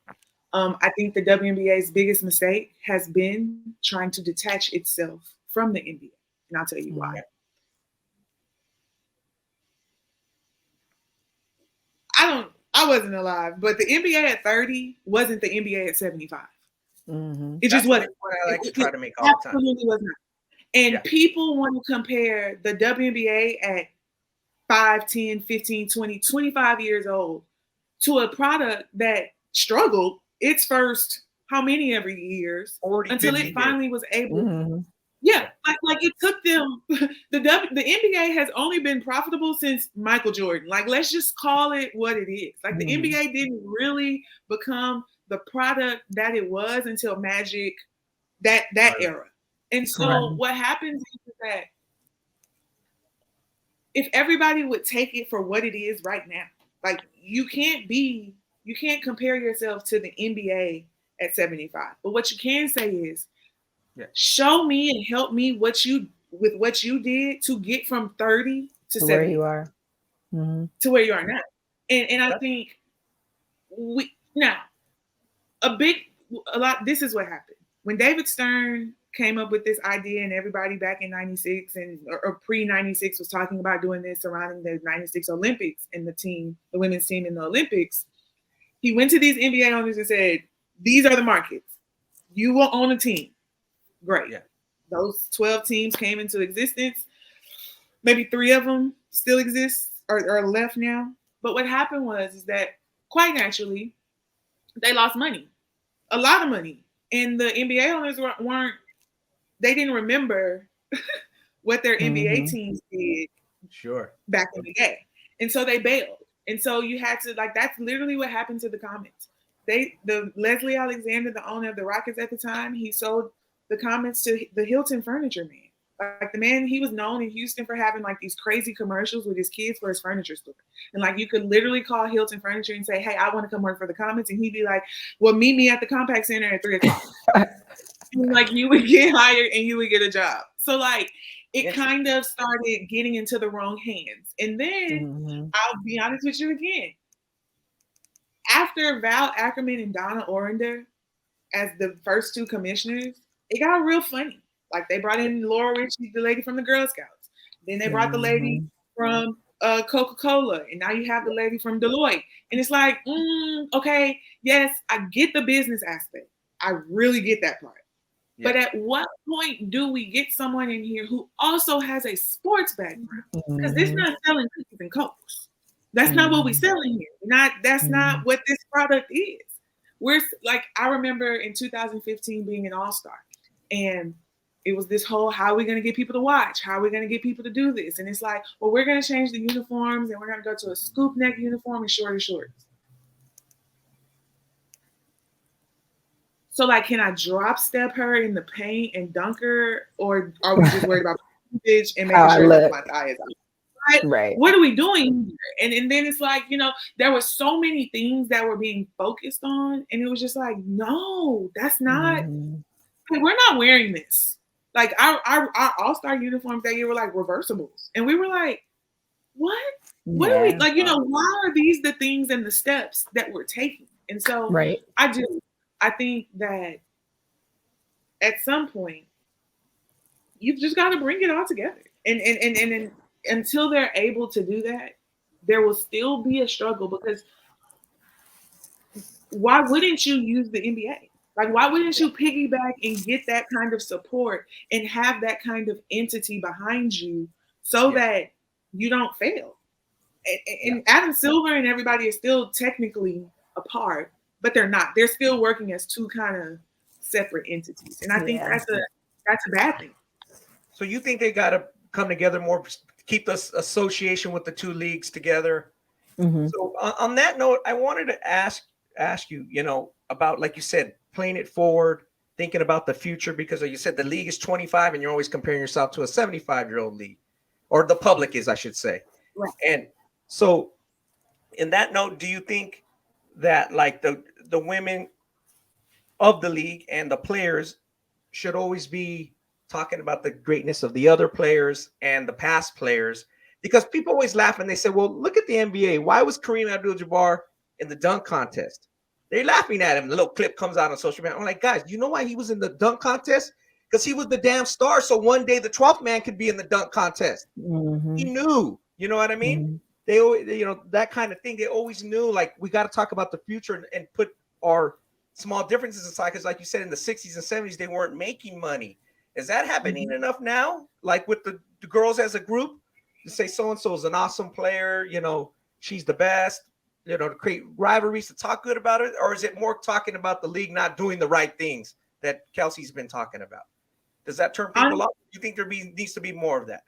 Speaker 3: I think the WNBA's biggest mistake has been trying to detach itself from the NBA, and I'll tell you why. I wasn't alive, but the NBA at 30 wasn't the NBA at 75. It just wasn't.
Speaker 1: What I like to try to make all the time.
Speaker 3: Absolutely was not. And people want to compare the WNBA at 5, 10, 15, 20, 25 years old to a product that struggled its first how many every years until it finally was able. Yeah, like it took them. The NBA has only been profitable since Michael Jordan. Like, let's just call it what it is. Like, the NBA didn't really become the product that it was until Magic, that era. And so what happens is that if everybody would take it for what it is right now, like you can't compare yourself to the NBA at 75. But what you can say is, show me and help me with what you did to get from 30 to 70
Speaker 2: where you are,
Speaker 3: to where you are now. And I think this is what happened when David Stern came up with this idea, and everybody back in 96 or pre-96 was talking about doing this surrounding the 96 Olympics and the women's team in the Olympics. He went to these NBA owners and said, these are the markets. You will own a team. Great. Yeah. Those 12 teams came into existence. Maybe 3 of them still exist or are left now. But what happened was that quite naturally, they lost money, a lot of money. And the NBA owners they didn't remember what their NBA teams did back in the day. And so they bailed. And so you had to, that's literally what happened to the Comets. Leslie Alexander, the owner of the Rockets at the time, he sold the Comets to the Hilton Furniture man. Like, the man, he was known in Houston for having these crazy commercials with his kids for his furniture store. And you could literally call Hilton Furniture and say, hey, I want to come work for the Comets. And he'd be like, well, meet me at the Compact Center at 3:00. And you would get hired and you would get a job. So it kind of started getting into the wrong hands. And then I'll be honest with you again. After Val Ackerman and Donna Orender as the first 2 commissioners, it got real funny. They brought in Laura Ritchie, the lady from the Girl Scouts. Then they brought the lady from Coca-Cola. And now you have the lady from Deloitte. And it's okay, yes, I get the business aspect. I really get that part. Yeah. But at what point do we get someone in here who also has a sports background? Because it's not selling cookies and cokes. That's not what we're selling here. That's not what this product is. I remember in 2015 being an all-star. And it was this whole, how are we going to get people to watch? How are we going to get people to do this? And it's we're going to change the uniforms and we're going to go to a scoop neck uniform and shorter shorts. So can I drop step her in the paint and dunk her? Or are we just worried about image and making sure that my thigh is out? Right. What are we doing here? And then it's there were so many things that were being focused on. And it was just no, that's not, we're not wearing this. Our all-star uniforms that year were reversibles. And we were what? What are we, why are these the things and the steps that we're taking? And so I think that at some point, you've just got to bring it all together. And until they're able to do that, there will still be a struggle, because why wouldn't you use the NBA? Like, why wouldn't you piggyback and get that kind of support and have that kind of entity behind you so that you don't fail? And Adam Silver and everybody is still technically apart, but they're not. They're still working as two kind of separate entities. And I think that's a bad thing.
Speaker 1: So you think they got to come together more, keep this association with the two leagues together? Mm-hmm. So on that note, I wanted to ask you, about, like you said, playing it forward, thinking about the future, because like you said, the league is 25 and you're always comparing yourself to a 75-year-old league, or the public is, I should say.
Speaker 3: Right.
Speaker 1: And so in that note, do you think that like the women of the league and the players should always be talking about the greatness of the other players and the past players? Because people always laugh and they say, well, look at the NBA. Why was Kareem Abdul-Jabbar in the dunk contest? They're laughing at him. The little clip comes out on social media. I'm like, guys, you know why he was in the dunk contest? Because he was the damn star. So one day the 12th man could be in the dunk contest. Mm-hmm. He knew, you know what I mean? Mm-hmm. They always, that kind of thing. They always knew, like, we got to talk about the future and put our small differences aside. Because like you said, in the 60s and 70s, they weren't making money. Is that happening enough now? Like with the girls as a group, to say so-and-so is an awesome player, she's the best, to create rivalries, to talk good about it? Or is it more talking about the league not doing the right things that Kelsey's been talking about? Does that turn people off? Do you think there needs to be more of that?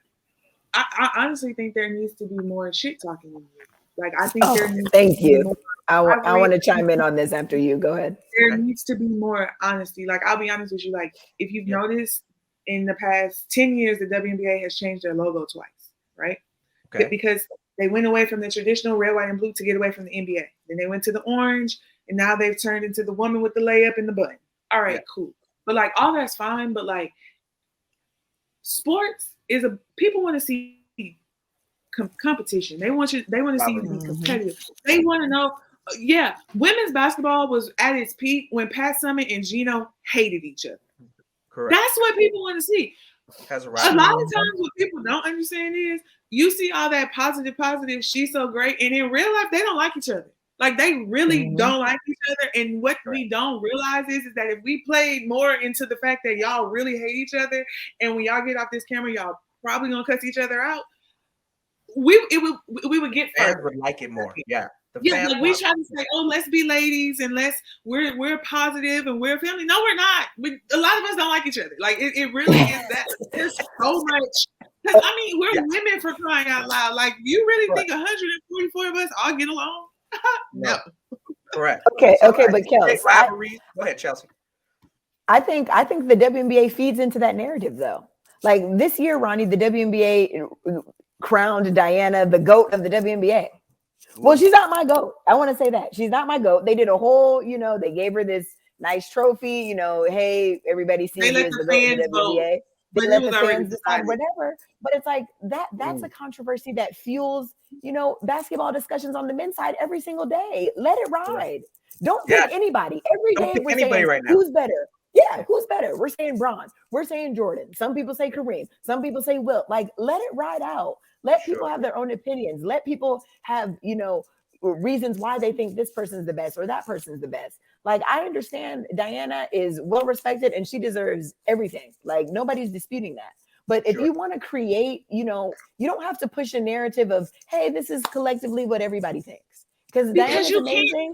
Speaker 3: I honestly think there needs to be more shit talking in the league. Like, I think there needs
Speaker 2: thank you. More, I want to chime in on this after you. Go ahead.
Speaker 3: There needs to be more honesty. Like, I'll be honest with you. Like, if you've noticed, in the past 10 years, the WNBA has changed their logo twice, right? Okay. Because they went away from the traditional red, white, and blue to get away from the NBA. Then they went to the orange, and now they've turned into the woman with the layup and the button. All right, cool. But like, all that's fine. But like, sports is people want to see competition. They want to see you be competitive. They want to know. Women's basketball was at its peak when Pat Summitt and Gino hated each other.
Speaker 1: Correct.
Speaker 3: That's what people want to see. A lot of times what people don't understand is you see all that positive, she's so great, and in real life, they don't like each other. Like, they really don't like each other. And what we don't realize is that if we played more into the fact that y'all really hate each other, and when y'all get off this camera, y'all probably gonna cuss each other out, we would get
Speaker 1: fans would like it more. Yeah.
Speaker 3: Like, we try to say, oh, let's be ladies and we're positive and we're family. No, we're not. A lot of us don't like each other. Like, it really is that. There's so much. Because I mean, we're women, for crying out loud. Like, you really think 144 of us all get along? No.
Speaker 1: Correct.
Speaker 2: Okay, but Kelsey,
Speaker 1: go ahead, Chelsea.
Speaker 2: I think the WNBA feeds into that narrative, though. Like, this year, Ronnie, the WNBA crowned Diana the GOAT of the WNBA. Well, she's not my GOAT. I want to say that. She's not my GOAT. They did a whole, they gave her this nice trophy, hey, everybody sees you as the GOAT of the WNBA. They let the fans decide whatever. But it's like that's a controversy that fuels, basketball discussions on the men's side every single day. Let it ride. Don't pick anybody. Every day we're saying right now. Who's better? Yeah, who's better? We're saying Bronze. We're saying Jordan. Some people say Kareem. Some people say Wilt. Like, let it ride out. Let people have their own opinions. Let people have, reasons why they think this person's the best or that person's the best. Like, I understand Diana is well respected and she deserves everything. Like, nobody's disputing that. But if you want to create, you don't have to push a narrative of, hey, this is collectively what everybody thinks. Because Diana's amazing.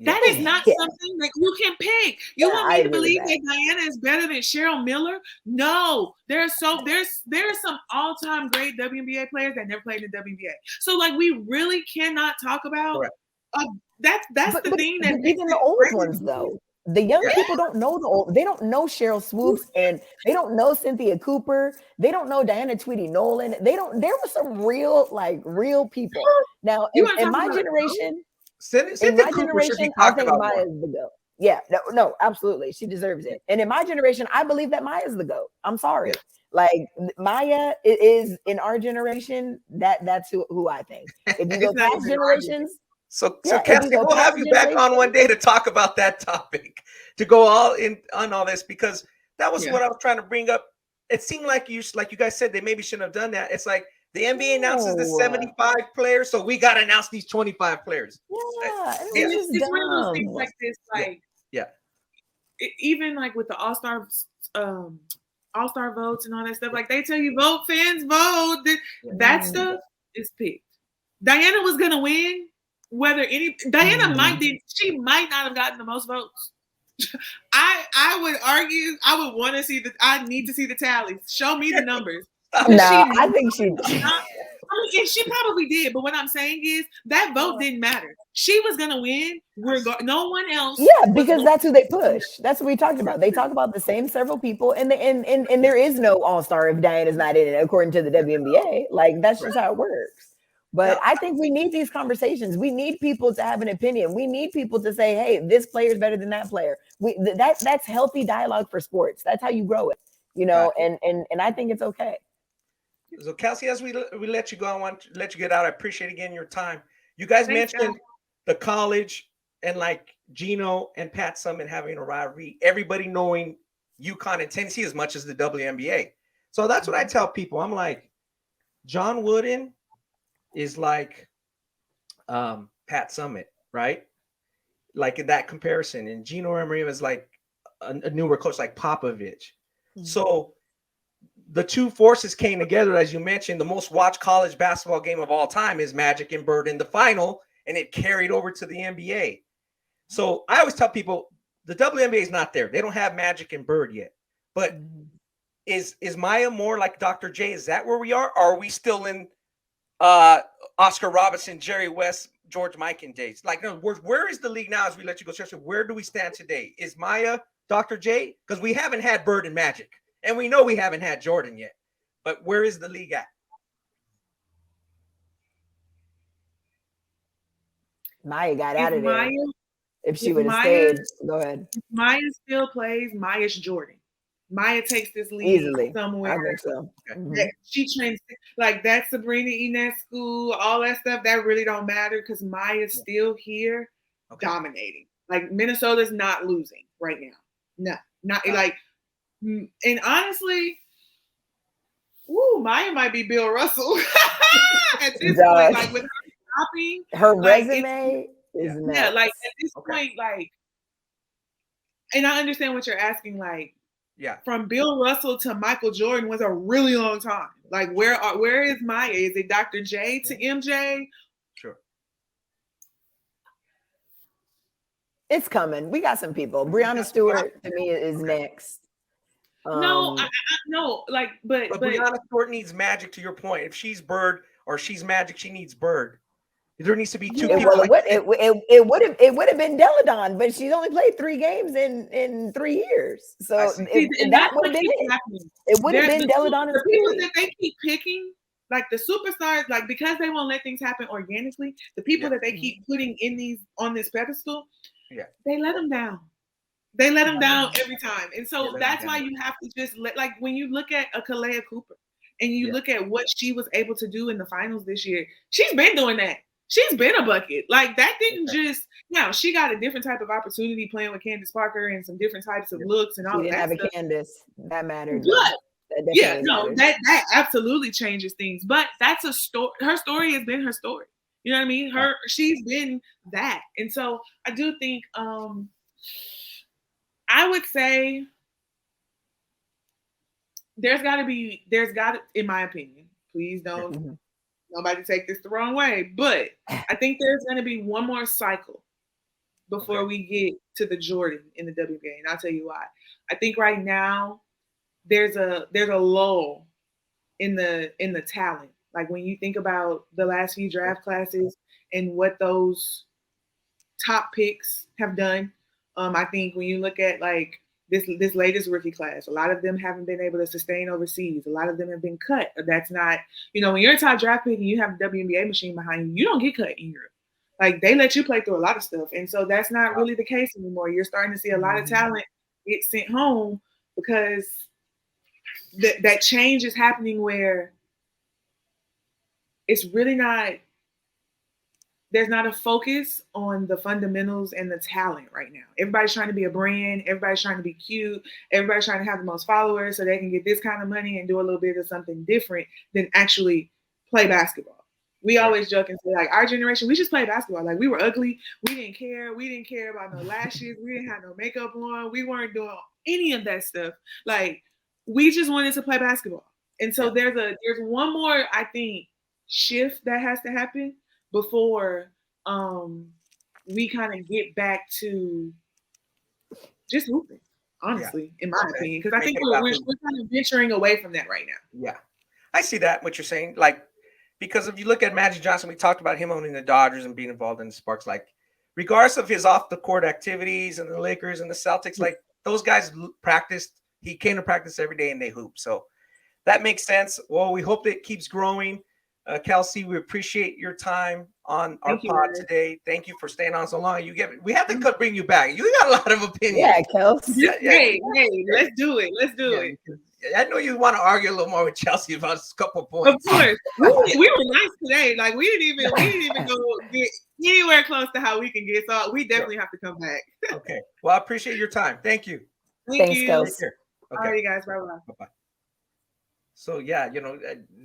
Speaker 3: That is not something that you can pick. You want me to believe that Diana is better than Cheryl Miller? No, there's some all-time great WNBA players that never played in the WNBA. So like, we really cannot talk about that's the thing that
Speaker 2: even the old ones though. The young people don't know they don't know Cheryl Swoops and they don't know Cynthia Cooper. They don't know Diana Tweedy Nolan. There were some real people. Now in my generation. In my generation, I think Maya is the GOAT. Yeah, no, absolutely. She deserves it. And in my generation, I believe that Maya is the GOAT. I'm sorry. Yeah. Like, Maya is in our generation, that's who I think. If you go past generations.
Speaker 1: So Kelsey, we'll have you back on one day to talk about that topic, to go all in on all this, because that was what I was trying to bring up it seemed like you guys said they maybe shouldn't have done that. It's like the NBA announces the
Speaker 2: No.
Speaker 1: 75 players, so we got to announce these 25 players.
Speaker 2: Yeah,
Speaker 1: Yeah.
Speaker 2: it's just
Speaker 3: It's one of those
Speaker 2: dumb.
Speaker 3: things like this, like
Speaker 1: Yeah.
Speaker 3: Even like with the All-Star votes and all that stuff, like they tell you vote, fans vote. That stuff is picked. Diana was gonna win, whether Diana she might not have gotten the most votes. I would argue, I need to see the tallies. Show me the numbers.
Speaker 2: No, I think she
Speaker 3: and she probably did, but what I'm saying is that vote didn't matter. She was gonna win. No one else.
Speaker 2: Yeah, because that's who they push. That's what we talked about. They talk about the same several people, and there is no all-star if Diana's not in it, according to the WNBA. Like that's just how it works. But I think we need these conversations. We need people to have an opinion. We need people to say, "Hey, this player is better than that player." That's healthy dialogue for sports. That's how you grow it, you know. And I think it's okay.
Speaker 1: So Kelsey, as we let you go, I want to let you get out. I appreciate again your time. You guys mentioned the college and like Gino and Pat Summitt having a rivalry, everybody knowing UConn and Tennessee as much as the WNBA. So that's what I tell people. I'm like, John Wooden is like Pat Summitt, right? Like in that comparison. And Gino Emery was like a newer coach like Popovich. Mm-hmm. So the two forces came together, as you mentioned. The most watched college basketball game of all time is Magic and Bird in the final, and it carried over to the NBA. So I always tell people the WNBA is not there. They don't have Magic and Bird yet. But is Maya more like Dr. J? Is that where we are? Or are we still in Oscar Robertson, Jerry West, George Mikan days? Like, no, where is the league now as we let you go? Seriously, where do we stand today? Is Maya Dr. J? Because we haven't had Bird and Magic. And we know we haven't had Jordan yet, but where is the league at?
Speaker 2: Maya got out of there. If she would have stayed, go ahead.
Speaker 3: If Maya still plays, Maya's Jordan. Maya takes this league
Speaker 2: easily
Speaker 3: somewhere.
Speaker 2: I think so.
Speaker 3: She trains like that Sabrina Ionescu, all that stuff. That really don't matter because Maya's still here, dominating. Like Minnesota's not losing right now. No, not like. And honestly, Maya might be Bill Russell at this point. Like with her shopping,
Speaker 2: her resume is nuts.
Speaker 3: Like at this point, like, and I understand what you're asking. Like, from Bill Russell to Michael Jordan was a really long time. Like, where is Maya? Is it Dr. J to MJ?
Speaker 1: Sure.
Speaker 2: It's coming. We got some people. Breonna Stewart to me is next.
Speaker 3: No, but
Speaker 1: Breonna Stewart needs Magic. To your point, if she's Bird or she's Magic, she needs Bird. There needs to be two people.
Speaker 2: Well, it would have been Deladon, but she's only played 3 games in 3 years. So that would have been it. It would have been Deladon and
Speaker 3: the people that they keep picking, like the superstars, like because they won't let things happen organically. The people that they keep putting on this pedestal, they let them down. They let them down every time. And so that's why you have to just like when you look at a Kalea Cooper and you look at what she was able to do in the finals this year, she's been doing that. She's been a bucket. Like that didn't just, now she got a different type of opportunity playing with Candace Parker and some different types of looks and all that.
Speaker 2: She didn't have
Speaker 3: stuff.
Speaker 2: a Candace. That mattered.
Speaker 3: That absolutely changes things. But that's a story. Her story has been her story. You know what I mean? She's been that. And so I do think I would say there's got to, in my opinion, please don't nobody take this the wrong way, but I think there's going to be one more cycle before we get to the Jordan in the WNBA, and I'll tell you why. I think right now there's a lull in the talent. Like when you think about the last few draft classes and what those top picks have done. I think when you look at like this latest rookie class, a lot of them haven't been able to sustain overseas. A lot of them have been cut. That's not, when you're a top draft pick and you have the WNBA machine behind you, you don't get cut in Europe. Like they let you play through a lot of stuff. And so that's not really the case anymore. You're starting to see a lot of talent get sent home because that change is happening where it's really not there's not a focus on the fundamentals and the talent right now. Everybody's trying to be a brand. Everybody's trying to be cute. Everybody's trying to have the most followers so they can get this kind of money and do a little bit of something different than actually play basketball. We always joke and say, like, our generation, we just played basketball. Like, we were ugly. We didn't care. We didn't care about no lashes. We didn't have no makeup on. We weren't doing any of that stuff. Like, we just wanted to play basketball. And so there's one more, I think, shift that has to happen before we kind of get back to just hooping, honestly, in my opinion. Because I think we're kind of venturing away from that right now.
Speaker 1: Yeah. I see that, what you're saying. Like, because if you look at Magic Johnson, we talked about him owning the Dodgers and being involved in the Sparks. Like, regardless of his off-the-court activities and the Lakers and the Celtics, like, those guys practiced. He came to practice every day and they hoop. So that makes sense. Well, we hope that it keeps growing. Kelsey, we appreciate your time on our pod today. Thank you for staying on so long. We have to bring you back. You got a lot of opinions.
Speaker 2: Yeah, Kelsey.
Speaker 3: Hey, let's do it. Let's do it.
Speaker 1: I know you want to argue a little more with Chelsea about a couple points.
Speaker 3: Of course. We were nice today. Like, we didn't even go get anywhere close to how we can get. So we definitely have to come back.
Speaker 1: Okay. Well, I appreciate your time. Thank you.
Speaker 2: Thanks, Kelsey.
Speaker 1: Okay.
Speaker 3: All right, guys. Bye-bye.
Speaker 1: Bye-bye. So, yeah,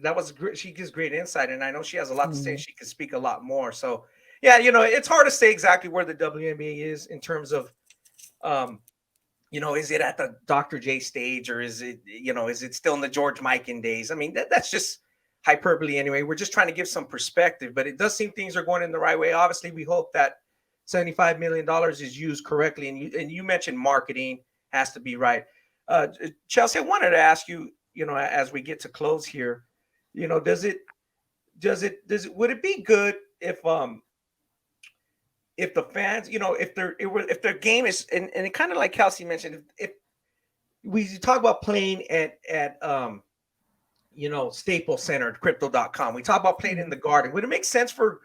Speaker 1: that was great. She gives great insight, and I know she has a lot to say. She could speak a lot more. So, yeah, it's hard to say exactly where the WNBA is in terms of, is it at the Dr. J stage, or is it still in the George Mikan days? I mean, that's just hyperbole anyway. We're just trying to give some perspective, but it does seem things are going in the right way. Obviously, we hope that $75 million is used correctly. And you mentioned marketing has to be right. Chelsea, I wanted to ask you, as we get to close here, would it be good if the fans, if their game is, and it kind of like Kelsey mentioned, if we talk about playing at Staples Center, crypto.com, we talk about playing in the Garden. Would it make sense for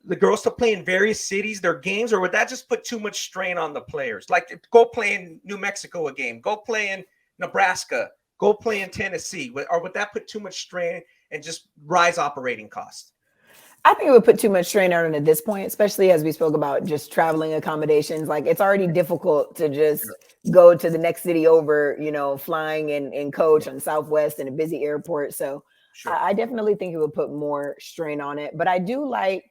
Speaker 1: the girls to play in various cities, their games, or would that just put too much strain on the players? Like, go play in New Mexico a game, go play in Nebraska, go play in Tennessee, or would that put too much strain and just rise operating costs?
Speaker 2: I think it would put too much strain on it at this point, especially as we spoke about just traveling accommodations. Like, it's already difficult to just go to the next city over, flying and coach on Southwest in a busy airport. So I definitely think it would put more strain on it. But I do like,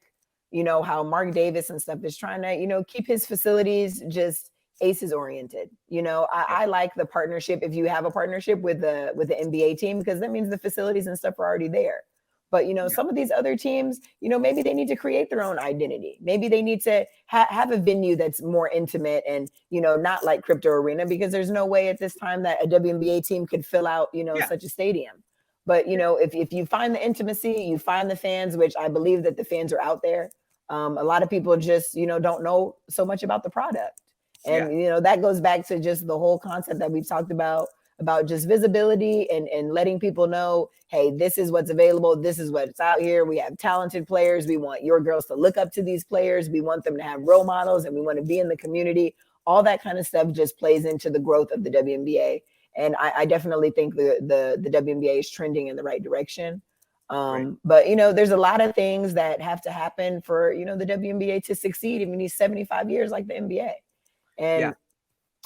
Speaker 2: how Mark Davis and stuff is trying to, keep his facilities just aces oriented. I like the partnership. If you have a partnership with the NBA team, because that means the facilities and stuff are already there. But, some of these other teams, maybe they need to create their own identity. Maybe they need to have a venue that's more intimate and, not like Crypto Arena, because there's no way at this time that a WNBA team could fill out, such a stadium. But, if you find the intimacy, you find the fans, which I believe that the fans are out there. A lot of people just, don't know so much about the product. And, that goes back to just the whole concept that we've talked about just visibility and letting people know, hey, this is what's available. This is what's out here. We have talented players. We want your girls to look up to these players. We want them to have role models, and we want to be in the community. All that kind of stuff just plays into the growth of the WNBA. And I definitely think the WNBA is trending in the right direction. But, there's a lot of things that have to happen for, the WNBA to succeed in these 75 years like the NBA. And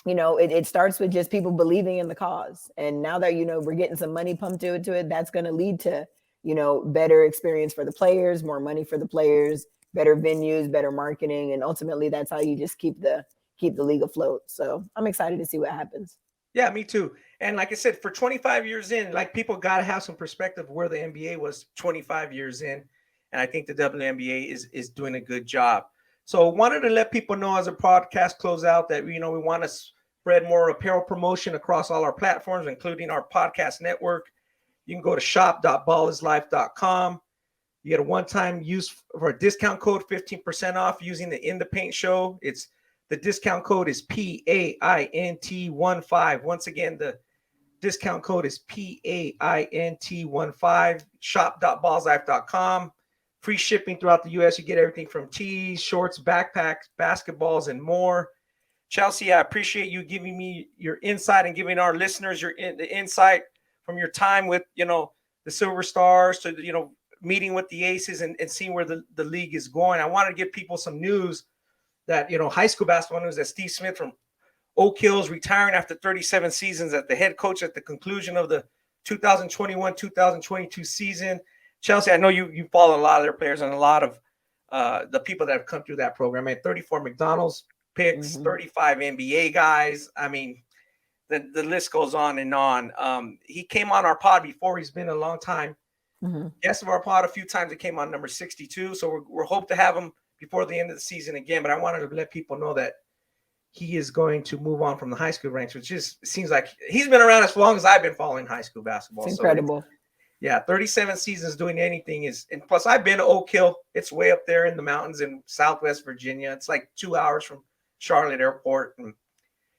Speaker 2: it starts with just people believing in the cause. And now that, we're getting some money pumped into it, that's going to lead to, better experience for the players, more money for the players, better venues, better marketing. And ultimately, that's how you just keep the league afloat. So I'm excited to see what happens.
Speaker 1: Yeah, me too. And like I said, for 25 years in, like, people got to have some perspective where the NBA was 25 years in. And I think the WNBA is doing a good job. So wanted to let people know as a podcast close out that, we want to spread more apparel promotion across all our platforms, including our podcast network. You can go to shop.ballislife.com. You get a one-time use for a discount code, 15% off using the In the Paint show. The discount code is PAINT15. Once again, the discount code is PAINT15. Shop.ballislife.com. Free shipping throughout the U.S. You get everything from tees, shorts, backpacks, basketballs, and more. Chelsea, I appreciate you giving me your insight and giving our listeners the insight from your time with, the Silver Stars to, meeting with the Aces and seeing where the league is going, I wanted to give people some news that, high school basketball news, that Steve Smith from Oak Hills retiring after 37 seasons as the head coach at the conclusion of the 2021-2022 season. Chelsea, I know you follow a lot of their players and a lot of the people that have come through that program. I had 34 McDonald's picks, 35 NBA guys. I mean, the list goes on and on. He came on our pod before. He's been a long time guest of our pod a few times. It came on number 62. So we're hope to have him before the end of the season again. But I wanted to let people know that he is going to move on from the high school ranks, which just seems like he's been around as long as I've been following high school basketball.
Speaker 2: It's incredible.
Speaker 1: So 37 seasons doing anything is, and plus I've been to Oak Hill. It's way up there in the mountains in Southwest Virginia. It's like 2 hours from Charlotte Airport. And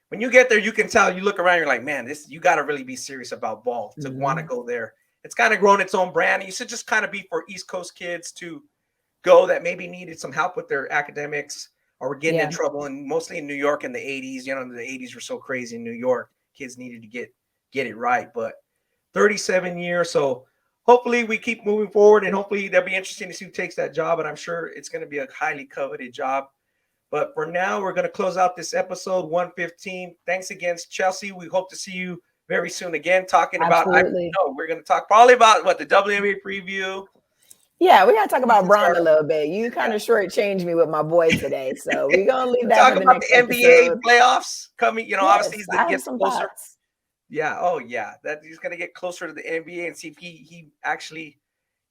Speaker 1: when you get there, you can tell, you look around, you're like, man, you got to really be serious about ball to want to go there. It's kind of grown its own brand. It used to just kind of be for East Coast kids to go that maybe needed some help with their academics or were getting in trouble. And mostly in New York in the 80s, the 80s were so crazy in New York. Kids needed to get it right. But 37 years. So hopefully we keep moving forward, and hopefully that'll be interesting to see who takes that job. And I'm sure it's going to be a highly coveted job. But for now, we're going to close out this episode 115. Thanks again, Chelsea. We hope to see you very soon again, talking about, we're going to talk probably about the WNBA preview.
Speaker 2: Yeah, we got to talk about Braun a little bit. You kind of shortchanged me with my boy today. So we're going to leave that
Speaker 1: talk
Speaker 2: for the
Speaker 1: about
Speaker 2: next
Speaker 1: the NBA
Speaker 2: episode.
Speaker 1: Playoffs coming, obviously as it gets closer.
Speaker 2: Thoughts.
Speaker 1: Yeah. Oh, yeah. That he's going to get closer to the NBA and see if he actually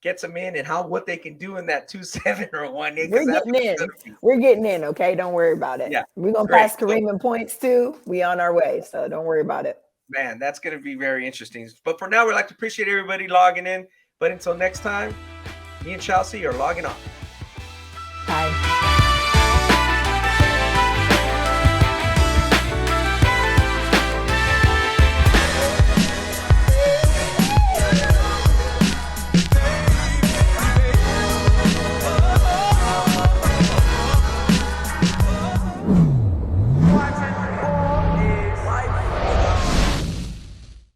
Speaker 1: gets them in and what they can do in that 2-7 or 1-8.
Speaker 2: We're getting in. We're getting in. Okay. Don't worry about it.
Speaker 1: Yeah.
Speaker 2: We're going to pass Kareem in points too. We on our way. So don't worry about it.
Speaker 1: Man, that's going to be very interesting. But for now, we'd like to appreciate everybody logging in. But until next time, me and Chelsea are logging off.
Speaker 2: Bye.